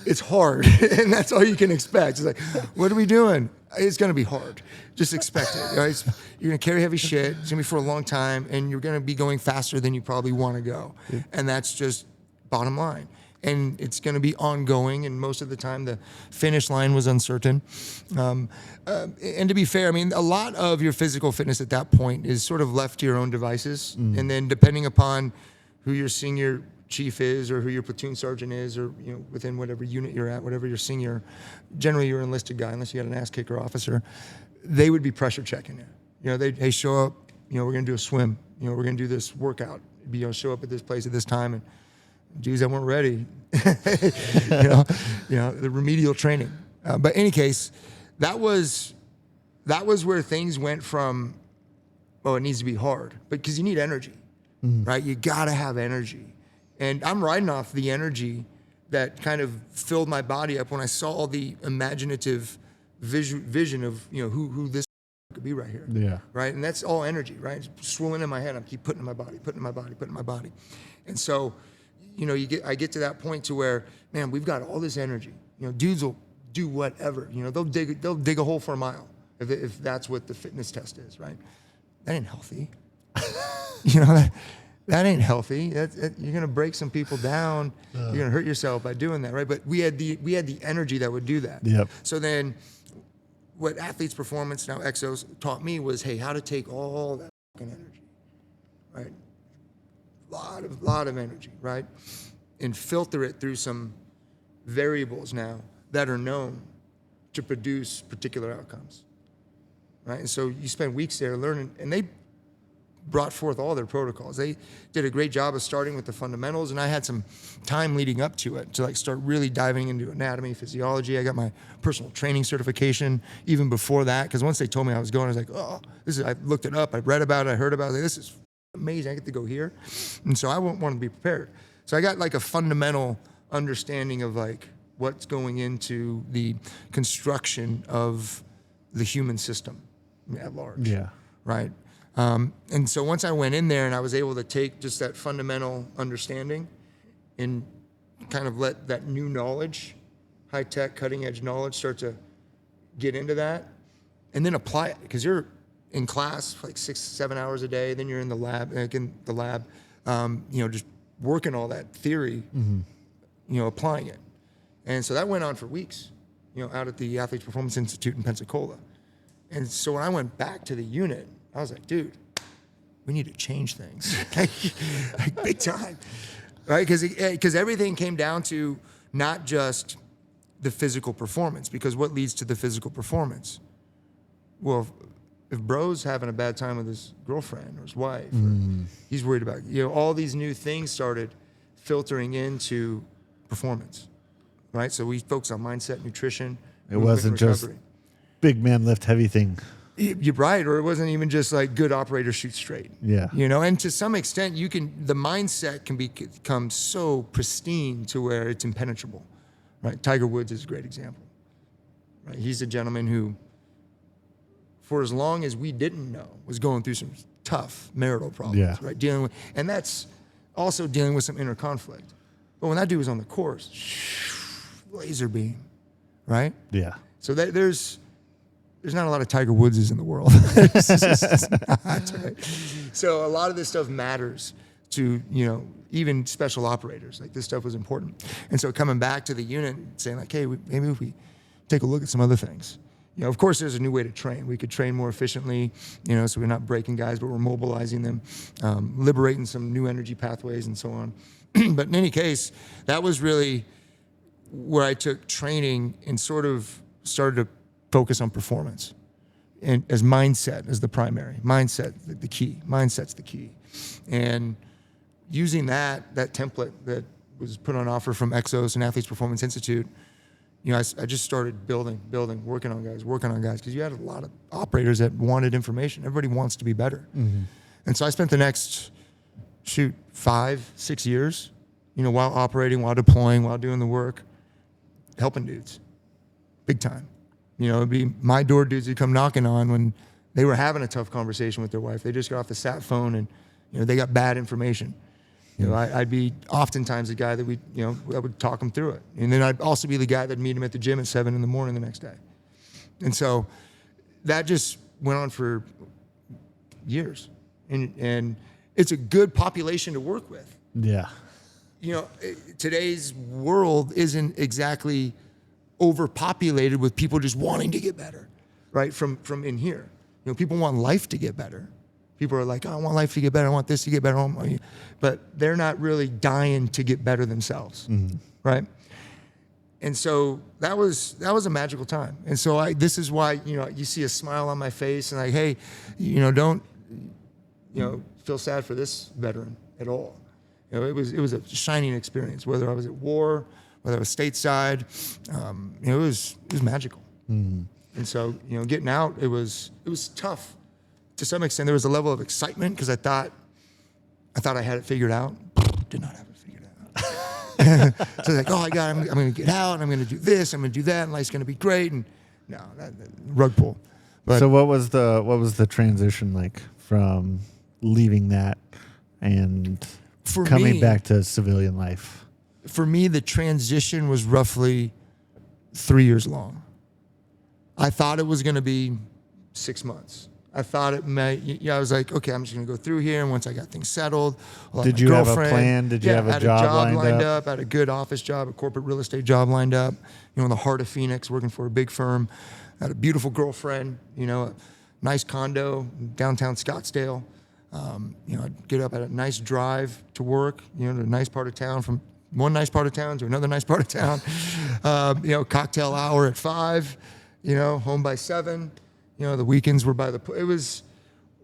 it's hard, and that's all you can expect. It's like, what are we doing? It's going to be hard. Just expect it. Right? You're going to carry heavy shit. It's going to be for a long time, and you're going to be going faster than you probably want to go. And that's just bottom line. And it's going to be ongoing, and most of the time the finish line was uncertain. And to be fair, I mean, a lot of your physical fitness at that point is sort of left to your own devices. And then depending upon who your senior chief is, or who your platoon sergeant is, or within whatever unit you're at, whatever your senior, generally you're an enlisted guy unless you got an ass kicker officer, they would be pressure checking you. Hey, show up, we're gonna do a swim, we're gonna do this workout, show up at this place at this time, and geez, I weren't ready. The remedial training. But in any case, that was where things went from, it needs to be hard, but because you need energy. right? You got to have energy. And I'm riding off the energy that kind of filled my body up when I saw the imaginative vision of, who this could be right here. Yeah. Right. And that's all energy, right? It's swirling in my head. I keep putting in my body, putting in my body, putting in my body. And so, I get to that point to where, man, we've got all this energy. Dudes will do whatever. They'll dig a hole for a mile if that's what the fitness test is, right? That ain't healthy. That ain't healthy. You're gonna break some people down. You're gonna hurt yourself by doing that, right? But we had the energy that would do that. Yep. So then, what Athletes Performance, now Exos, taught me was, hey, how to take all that fucking energy, right? Lot of energy, right? And filter it through some variables now that are known to produce particular outcomes, right? And so you spend weeks there learning, and they brought forth all their protocols. They did a great job of starting with the fundamentals, and I had some time leading up to it to start really diving into anatomy, physiology. I got my personal training certification even before that, because once they told me I was going, I was like, oh, I looked it up, I read about it, I heard about it, this is amazing, I get to go here. And so I want to be prepared. So I got a fundamental understanding of what's going into the construction of the human system at large. Yeah. Right. And so once I went in there and I was able to take just that fundamental understanding and kind of let that new knowledge, high-tech, cutting-edge knowledge, start to get into that and then apply it, because you're in class 6-7 hours a day, then you're in the lab, just working all that theory, applying it. And so that went on for weeks, out at the Athletes Performance Institute in Pensacola. And so when I went back to the unit, I was like, dude, we need to change things, like big time, right? Because everything came down to not just the physical performance, because what leads to the physical performance? Well, if bro's having a bad time with his girlfriend or his wife, or he's worried about, all these new things started filtering into performance, right? So we focus on mindset, nutrition. It wasn't just big man lift heavy thing. You're right, or it wasn't even just good operator shoot straight. Yeah. And to some extent, the mindset can become so pristine to where it's impenetrable, right? Tiger Woods is a great example, right? He's a gentleman who, for as long as we didn't know, was going through some tough marital problems, right? And that's also dealing with some inner conflict. But when that dude was on the course, laser beam, right? Yeah. So there's not a lot of Tiger Woodses in the world. It's just not, right? So a lot of this stuff matters to, even special operators. This stuff was important. And so coming back to the unit and saying hey, maybe if we take a look at some other things. Of course, there's a new way to train. We could train more efficiently, so we're not breaking guys, but we're mobilizing them, liberating some new energy pathways and so on. But in any case, that was really where I took training and sort of started to focus on performance and as mindset as the primary. Mindset, the key. Mindset's the key. And using that template that was put on offer from Exos and Athletes Performance Institute, I just started building, working on guys, because you had a lot of operators that wanted information. Everybody wants to be better. And so I spent the next, 5-6 years, while operating, while deploying, while doing the work, helping dudes, big time. It'd be my door dudes who'd come knocking on when they were having a tough conversation with their wife. They just got off the sat phone and, they got bad information. I'd be oftentimes the guy that that would talk them through it. And then I'd also be the guy that'd meet him at the gym at 7 a.m. the next day. And so that just went on for years. And it's a good population to work with. Yeah. Today's world isn't exactly overpopulated with people just wanting to get better, right? From in here, people want life to get better. People are like, oh, I want life to get better. I want this to get better. But they're not really dying to get better themselves, right? And so that was a magical time. And so this is why, you see a smile on my face and hey, don't, feel sad for this veteran at all. It was a shining experience, whether I was at war, whether I was stateside, it was magical. And so, getting out, it was tough. To some extent, there was a level of excitement because I thought I thought I had it figured out. Did not have it figured out. So like, I'm going to get out, and I'm going to do this, I'm going to do that, and life's going to be great. And no, that rug pull. But so what was the transition like from leaving that and for coming me, back to civilian life? For me, the transition was roughly 3 years long. I thought it was going to be 6 months. I thought it might. I was like, okay, I'm just going to go through here, and once I got things settled, did you have a plan? Did you have a job lined up? I had a good office job, a corporate real estate job lined up. In the heart of Phoenix, working for a big firm. I had a beautiful girlfriend. A nice condo in downtown Scottsdale. I'd get up at a nice drive to work. To a nice part of town, from one nice part of town to another nice part of town. Cocktail hour at 5. Home by 7. The weekends were by the pool. It was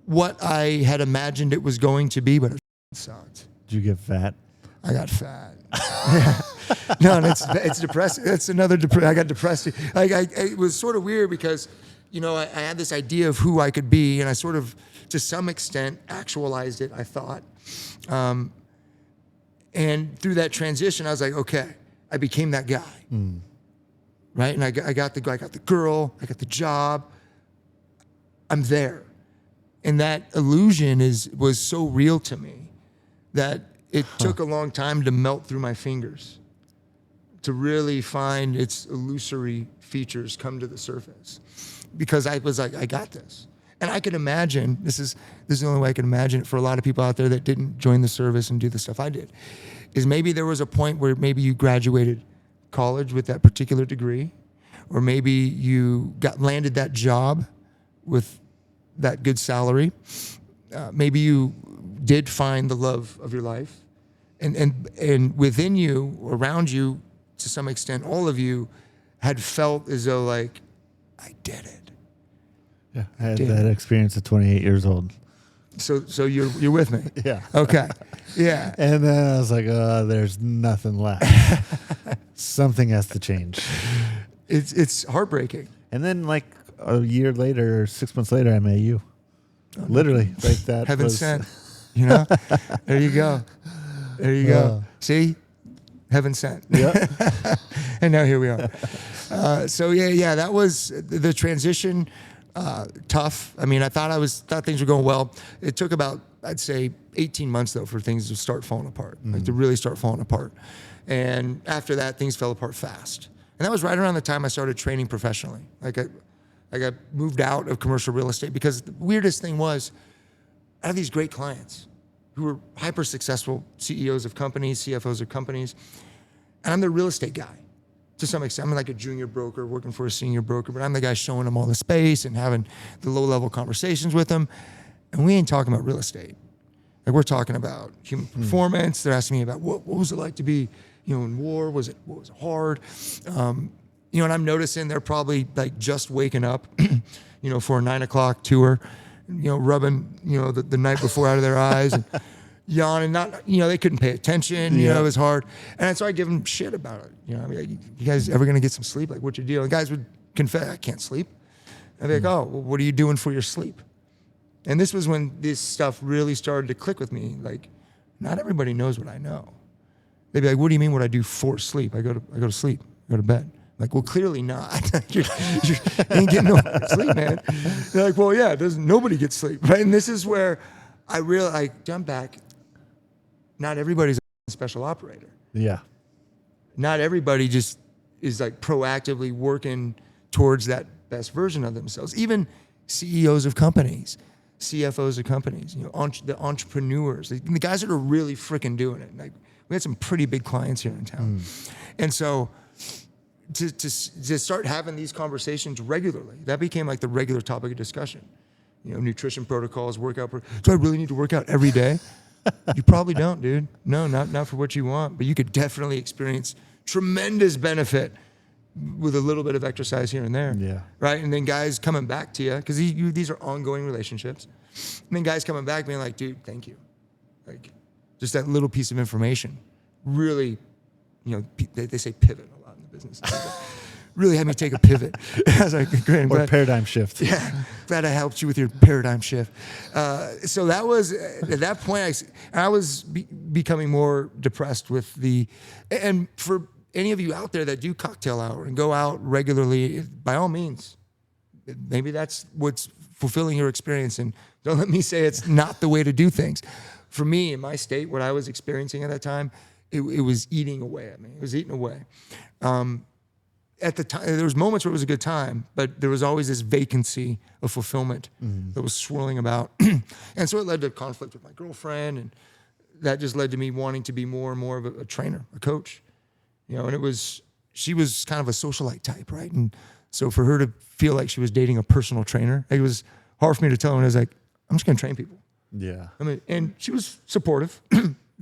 what I had imagined it was going to be, but it sucked. Did you get fat? I got fat. No, and it's depressing. That's another I got depressed. It was sort of weird because, I had this idea of who I could be, and I sort of, to some extent, actualized it, I thought. And through that transition, I was like, okay, I became that guy. Right? And I got the girl, I got the job. I'm there. And that illusion was so real to me that it took a long time to melt through my fingers, to really find its illusory features come to the surface. Because I was like, I got this. And I could imagine, this is the only way I can imagine it for a lot of people out there that didn't join the service and do the stuff I did, is maybe there was a point where maybe you graduated college with that particular degree, or maybe you landed that job with that good salary. Maybe you did find the love of your life, and within you, around you, to some extent, all of you had felt as though like, I did it. Yeah, I had that experience at 28 years old. So you're with me? Yeah. Okay. Yeah. And then I was like, there's nothing left. Something has to change. It's heartbreaking. And then like a year later, 6 months later, I met you. Literally, like that. Heaven sent. There you go. There you go. See, heaven sent. Yeah. And now here we are. So that was the transition. Tough. I mean, I thought things were going well. It took about, I'd say, 18 months though for things to start falling apart, like to really start falling apart. And after that, things fell apart fast. And that was right around the time I started training professionally. Like I got moved out of commercial real estate because the weirdest thing was, I have these great clients who were hyper successful CEOs of companies, CFOs of companies, and I'm the real estate guy. To some extent, I'm like a junior broker working for a senior broker, but I'm the guy showing them all the space and having the low-level conversations with them. And we ain't talking about real estate. Like, we're talking about human performance. They're asking me about what was it like to be, in war? What was it hard? And I'm noticing they're probably like just waking up, for a 9 o'clock tour, rubbing, the night before out of their eyes and yawning, not, they couldn't pay attention, it was hard. And so I give them shit about it. You guys ever going to get some sleep? Like, what's your deal? And guys would confess, I can't sleep. I'd be like, oh, well, what are you doing for your sleep? And this was when this stuff really started to click with me. Like, not everybody knows what I know. They'd be like, what do you mean what I do for sleep? I go to sleep, I go to bed. Like, well, clearly not. you ain't getting no sleep, man. They're like, well, yeah, nobody gets sleep, right? And this is where I jump back. Not everybody's a special operator. Yeah. Not everybody just is like proactively working towards that best version of themselves. Even CEOs of companies, CFOs of companies, the entrepreneurs, the guys that are really freaking doing it. Like, we had some pretty big clients here in town. And so to start having these conversations regularly, that became like the regular topic of discussion. Nutrition protocols, workout. Do I really need to work out every day? You probably don't, dude. No, not for what you want. But you could definitely experience tremendous benefit with a little bit of exercise here and there. Yeah. Right? And then guys coming back to you, because these are ongoing relationships. And then guys coming back being like, dude, thank you. Like, just that little piece of information really, they say pivot a lot in the business. really had me take a pivot. I was like, great. I'm Or glad, paradigm shift. yeah, glad I helped you with your paradigm shift. So that was, at that point, I was becoming more depressed with and for any of you out there that do cocktail hour and go out regularly, by all means, maybe that's what's fulfilling your experience. And don't let me say it's not the way to do things. For me, in my state, what I was experiencing at that time, it was eating away at me. It was eating away. At the time, there was moments where it was a good time, but there was always this vacancy of fulfillment that was swirling about. And so it led to conflict with my girlfriend, and that just led to me wanting to be more and more of a trainer, a coach. And she was kind of a socialite type, right? And so for her to feel like she was dating a personal trainer, it was hard for me to tell her. And I was like, I'm just going to train people. Yeah. I mean, and she was supportive,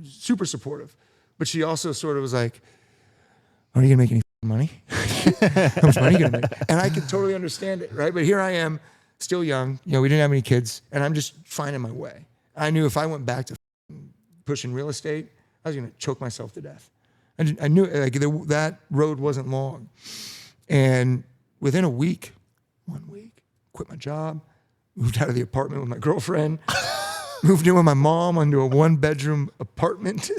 super supportive, but she also sort of was like, "Are you gonna make any money? How much money are you gonna make?" And I could totally understand it, right? But here I am, still young. We didn't have any kids, and I'm just finding my way. I knew if I went back to pushing real estate, I was gonna choke myself to death. I knew that road wasn't long, and within 1 week, quit my job, moved out of the apartment with my girlfriend. Moved in with my mom into a 1-bedroom apartment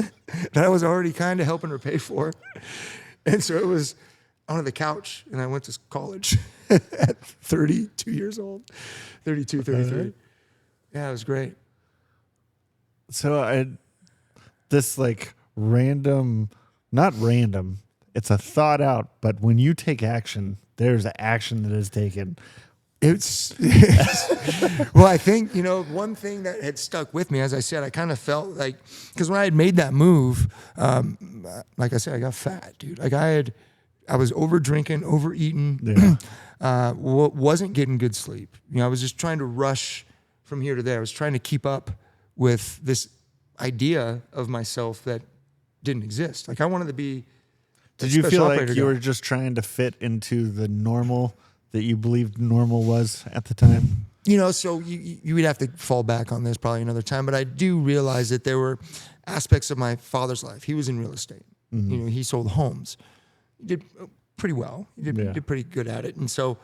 that I was already kind of helping her pay for. And so it was onto the couch, and I went to college at 32 years old, 32, 33. Yeah, it was great. So this like random, not random, it's a thought out, but when you take action, there's an action that is taken. It's well, I think, one thing that had stuck with me, as I said, I kind of felt like, because when I had made that move, like I said, I got fat, dude. Like I was over drinking, overeating, wasn't getting good sleep. I was just trying to rush from here to there. I was trying to keep up with this idea of myself that didn't exist. Like I wanted to be. Did you feel like you were just trying to fit into the normal that you believed normal was at the time? So you would have to fall back on this probably another time, but I do realize that there were aspects of my father's life. He was in real estate. Mm-hmm. He sold homes. He did pretty well. He did pretty good at it. And so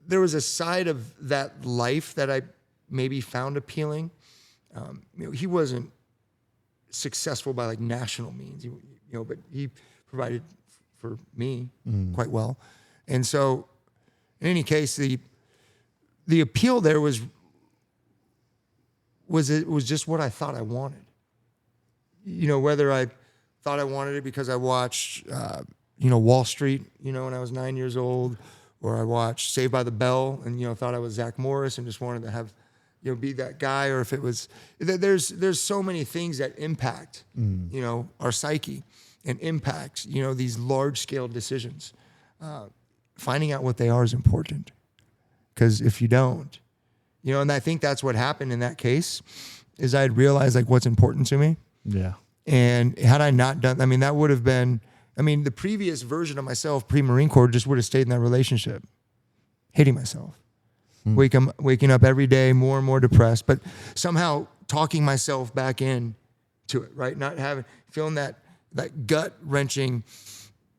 there was a side of that life that I maybe found appealing. He wasn't successful by like national means, but he provided for me quite well. And so in any case, the appeal there was just what I thought I wanted. Whether I thought I wanted it because I watched, Wall Street, when I was 9 years old, or I watched Saved by the Bell and, thought I was Zach Morris and just wanted to have, be that guy, or if it was, there's so many things that impact, our psyche and impact, these large scale decisions. Finding out what they are is important, because if you don't, and I think that's what happened in that case, is I had realized like what's important to me. Yeah. And had I not done, that would have been, the previous version of myself pre-Marine Corps just would have stayed in that relationship, hating myself, waking up every day more and more depressed, but somehow talking myself back in to it, right? Not feeling that gut wrenching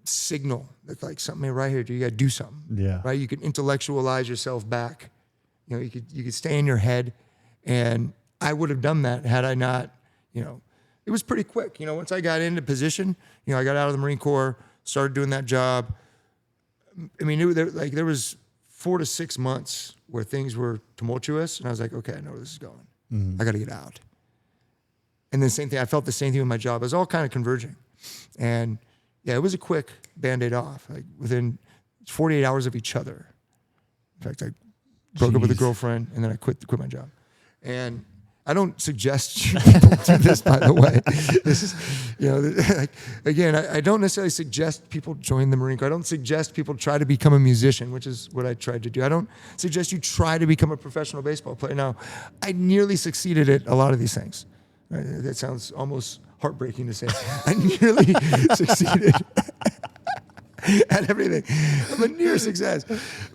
signal that's like something right here, you got to do something. Yeah. Right. You can intellectualize yourself back. You could stay in your head, and I would have done that had I not. It was pretty quick. Once I got into position, I got out of the Marine Corps, started doing that job. There was 4 to 6 months where things were tumultuous, and I was like, okay, I know where this is going. Mm-hmm. I got to get out. And the same thing, I felt the same thing with my job. It was all kind of converging, and yeah, it was a quick Band-Aid off, like within 48 hours of each other. In fact, I broke up with a girlfriend, and then I quit my job. And I don't suggest people do this, by the way. This is, again, I don't necessarily suggest people join the Marine Corps. I don't suggest people try to become a musician, which is what I tried to do. I don't suggest you try to become a professional baseball player. Now, I nearly succeeded at a lot of these things. That sounds almost heartbreaking to say. I nearly succeeded at everything. I'm a near success.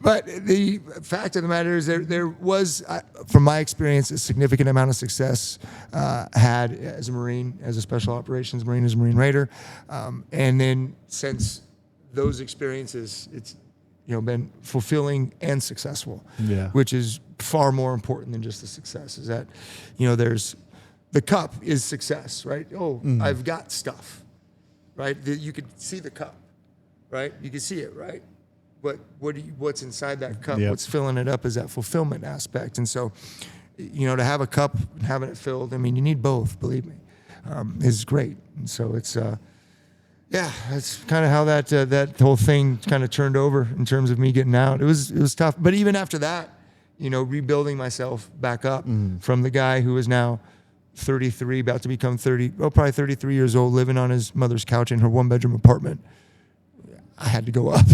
But the fact of the matter is there was, from my experience, a significant amount of success had as a Marine, as a Special Operations Marine, as a Marine Raider. And then since those experiences, it's, been fulfilling and successful, Yeah. which is far more important than just the success. Is that, there's the cup is success, right? Oh, I've got stuff, right? You could see the cup, right? You can see it, right? But what's inside that cup? Yep. What's filling it up is that fulfillment aspect. And so, to have a cup and having it filled, I mean, you need both. Believe me, is great. And so it's. Yeah, that's kind of how that whole thing kind of turned over in terms of me getting out. It was tough, but even after that, rebuilding myself back up from the guy who is now 33, about to become probably 33 years old, living on his mother's couch in her 1-bedroom apartment. I had to go up.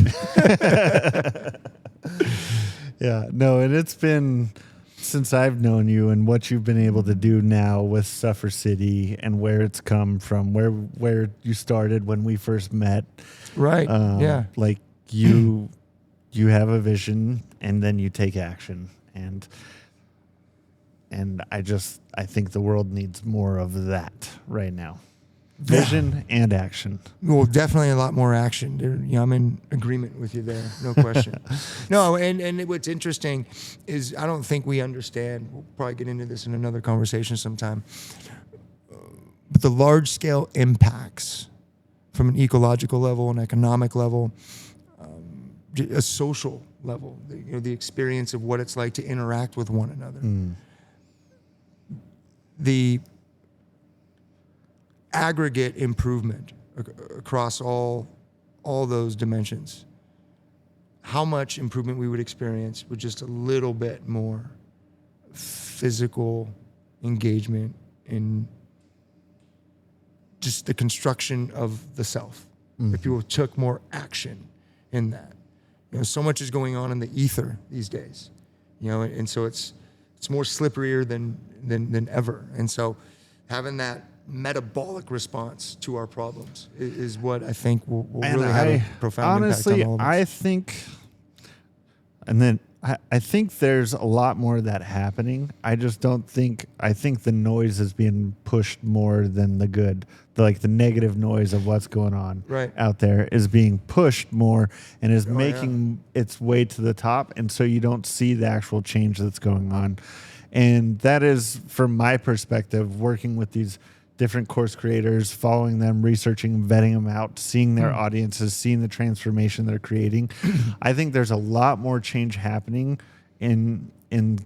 Yeah, no, and it's been since I've known you and what you've been able to do now with Suffer City and where it's come from, where you started when we first met. Right. Yeah. Like you have a vision and then you take action. And I think the world needs more of that right now. Vision and action. Well, definitely a lot more action. I'm in agreement with you there, no question. No, and what's interesting is I don't think we understand. We'll probably get into this in another conversation sometime. But the large-scale impacts from an ecological level, an economic level, a social level, the experience of what it's like to interact with one another. The aggregate improvement across all those dimensions. How much improvement we would experience with just a little bit more physical engagement in just the construction of the self. If people took more action in that. So much is going on in the ether these days. And so it's more slipperier than ever. And so having that metabolic response to our problems is what I think will really have a profound impact on all of us. I think there's a lot more of that happening. I think the noise is being pushed more than the good. The negative noise of what's going on out there is being pushed more and is making its way to the top. And so you don't see the actual change that's going on. And that is, from my perspective, working with these different course creators, following them, researching, vetting them out, seeing their audiences, seeing the transformation they're creating. I think there's a lot more change happening in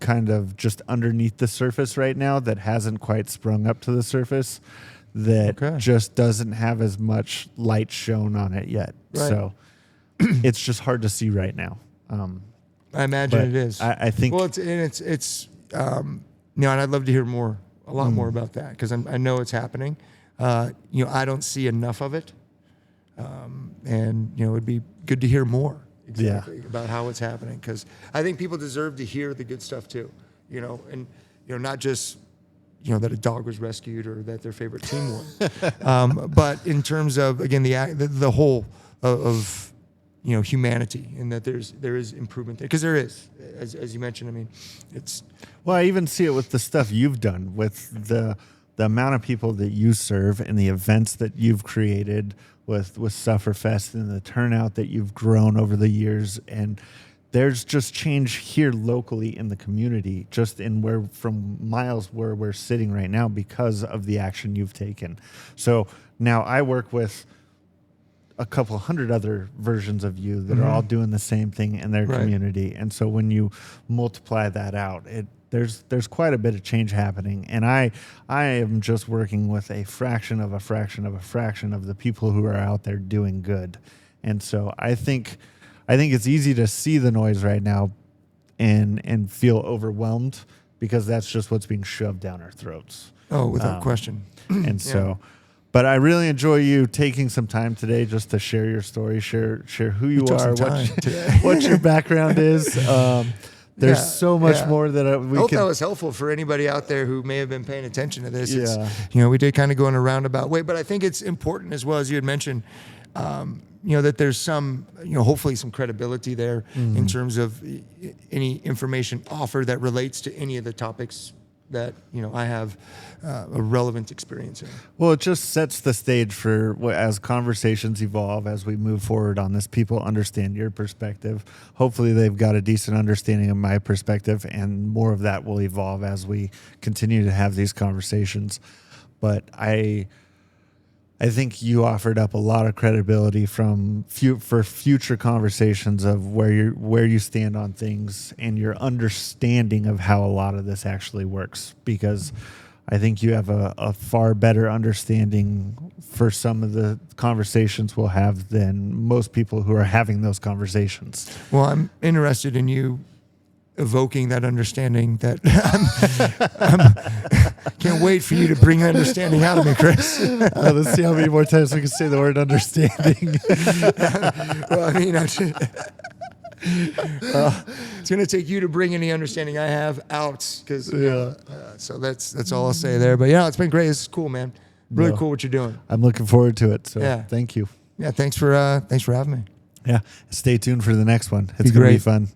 kind of just underneath the surface right now that hasn't quite sprung up to the surface, that just doesn't have as much light shown on it yet. Right. So it's just hard to see right now. I imagine it is. I think. Well, and I'd love to hear a lot more about that, because I know it's happening. I don't see enough of it, and it'd be good to hear more about how it's happening, because I think people deserve to hear the good stuff too. And not just that a dog was rescued or that their favorite team won, but in terms of, again, the whole of humanity, and that there is improvement there, because there is, as you mentioned. I mean, it's. Well, I even see it with the stuff you've done, with the amount of people that you serve and the events that you've created with Sufferfest and the turnout that you've grown over the years. And there's just change here locally in the community, just from miles where we're sitting right now, because of the action you've taken. So now I work with a couple hundred other versions of you that are all doing the same thing in their community. And so when you multiply that out, there's quite a bit of change happening. And I am just working with a fraction of a fraction of a fraction of the people who are out there doing good. And so I think it's easy to see the noise right now and feel overwhelmed, because that's just what's being shoved down our throats. Oh, without question. And so, but I really enjoy you taking some time today just to share your story, share who you are, what your background is. There's so much more that I hope that was helpful for anybody out there who may have been paying attention to this. We did kind of go in a roundabout way, but I think it's important, as well, as you had mentioned, that there's some, hopefully some credibility there in terms of any information offered that relates to any of the topics that, I have a relevant experience in. Well, it just sets the stage for as conversations evolve, as we move forward on this, people understand your perspective. Hopefully they've got a decent understanding of my perspective, and more of that will evolve as we continue to have these conversations. But I think you offered up a lot of credibility for future conversations of where you stand on things and your understanding of how a lot of this actually works, because I think you have a far better understanding for some of the conversations we'll have than most people who are having those conversations. Well, I'm interested in you evoking that understanding. That can't wait for you to bring understanding out of me, Chris. Let's see how many more times we can say the word understanding. Well, I mean, it's going to take you to bring any understanding I have out, because so that's all I'll say there. But it's been great. This is cool, man. Really cool what you're doing. I'm looking forward to it. So thank you. Yeah, thanks for having me. Yeah, stay tuned for the next one. It's going to great. be fun.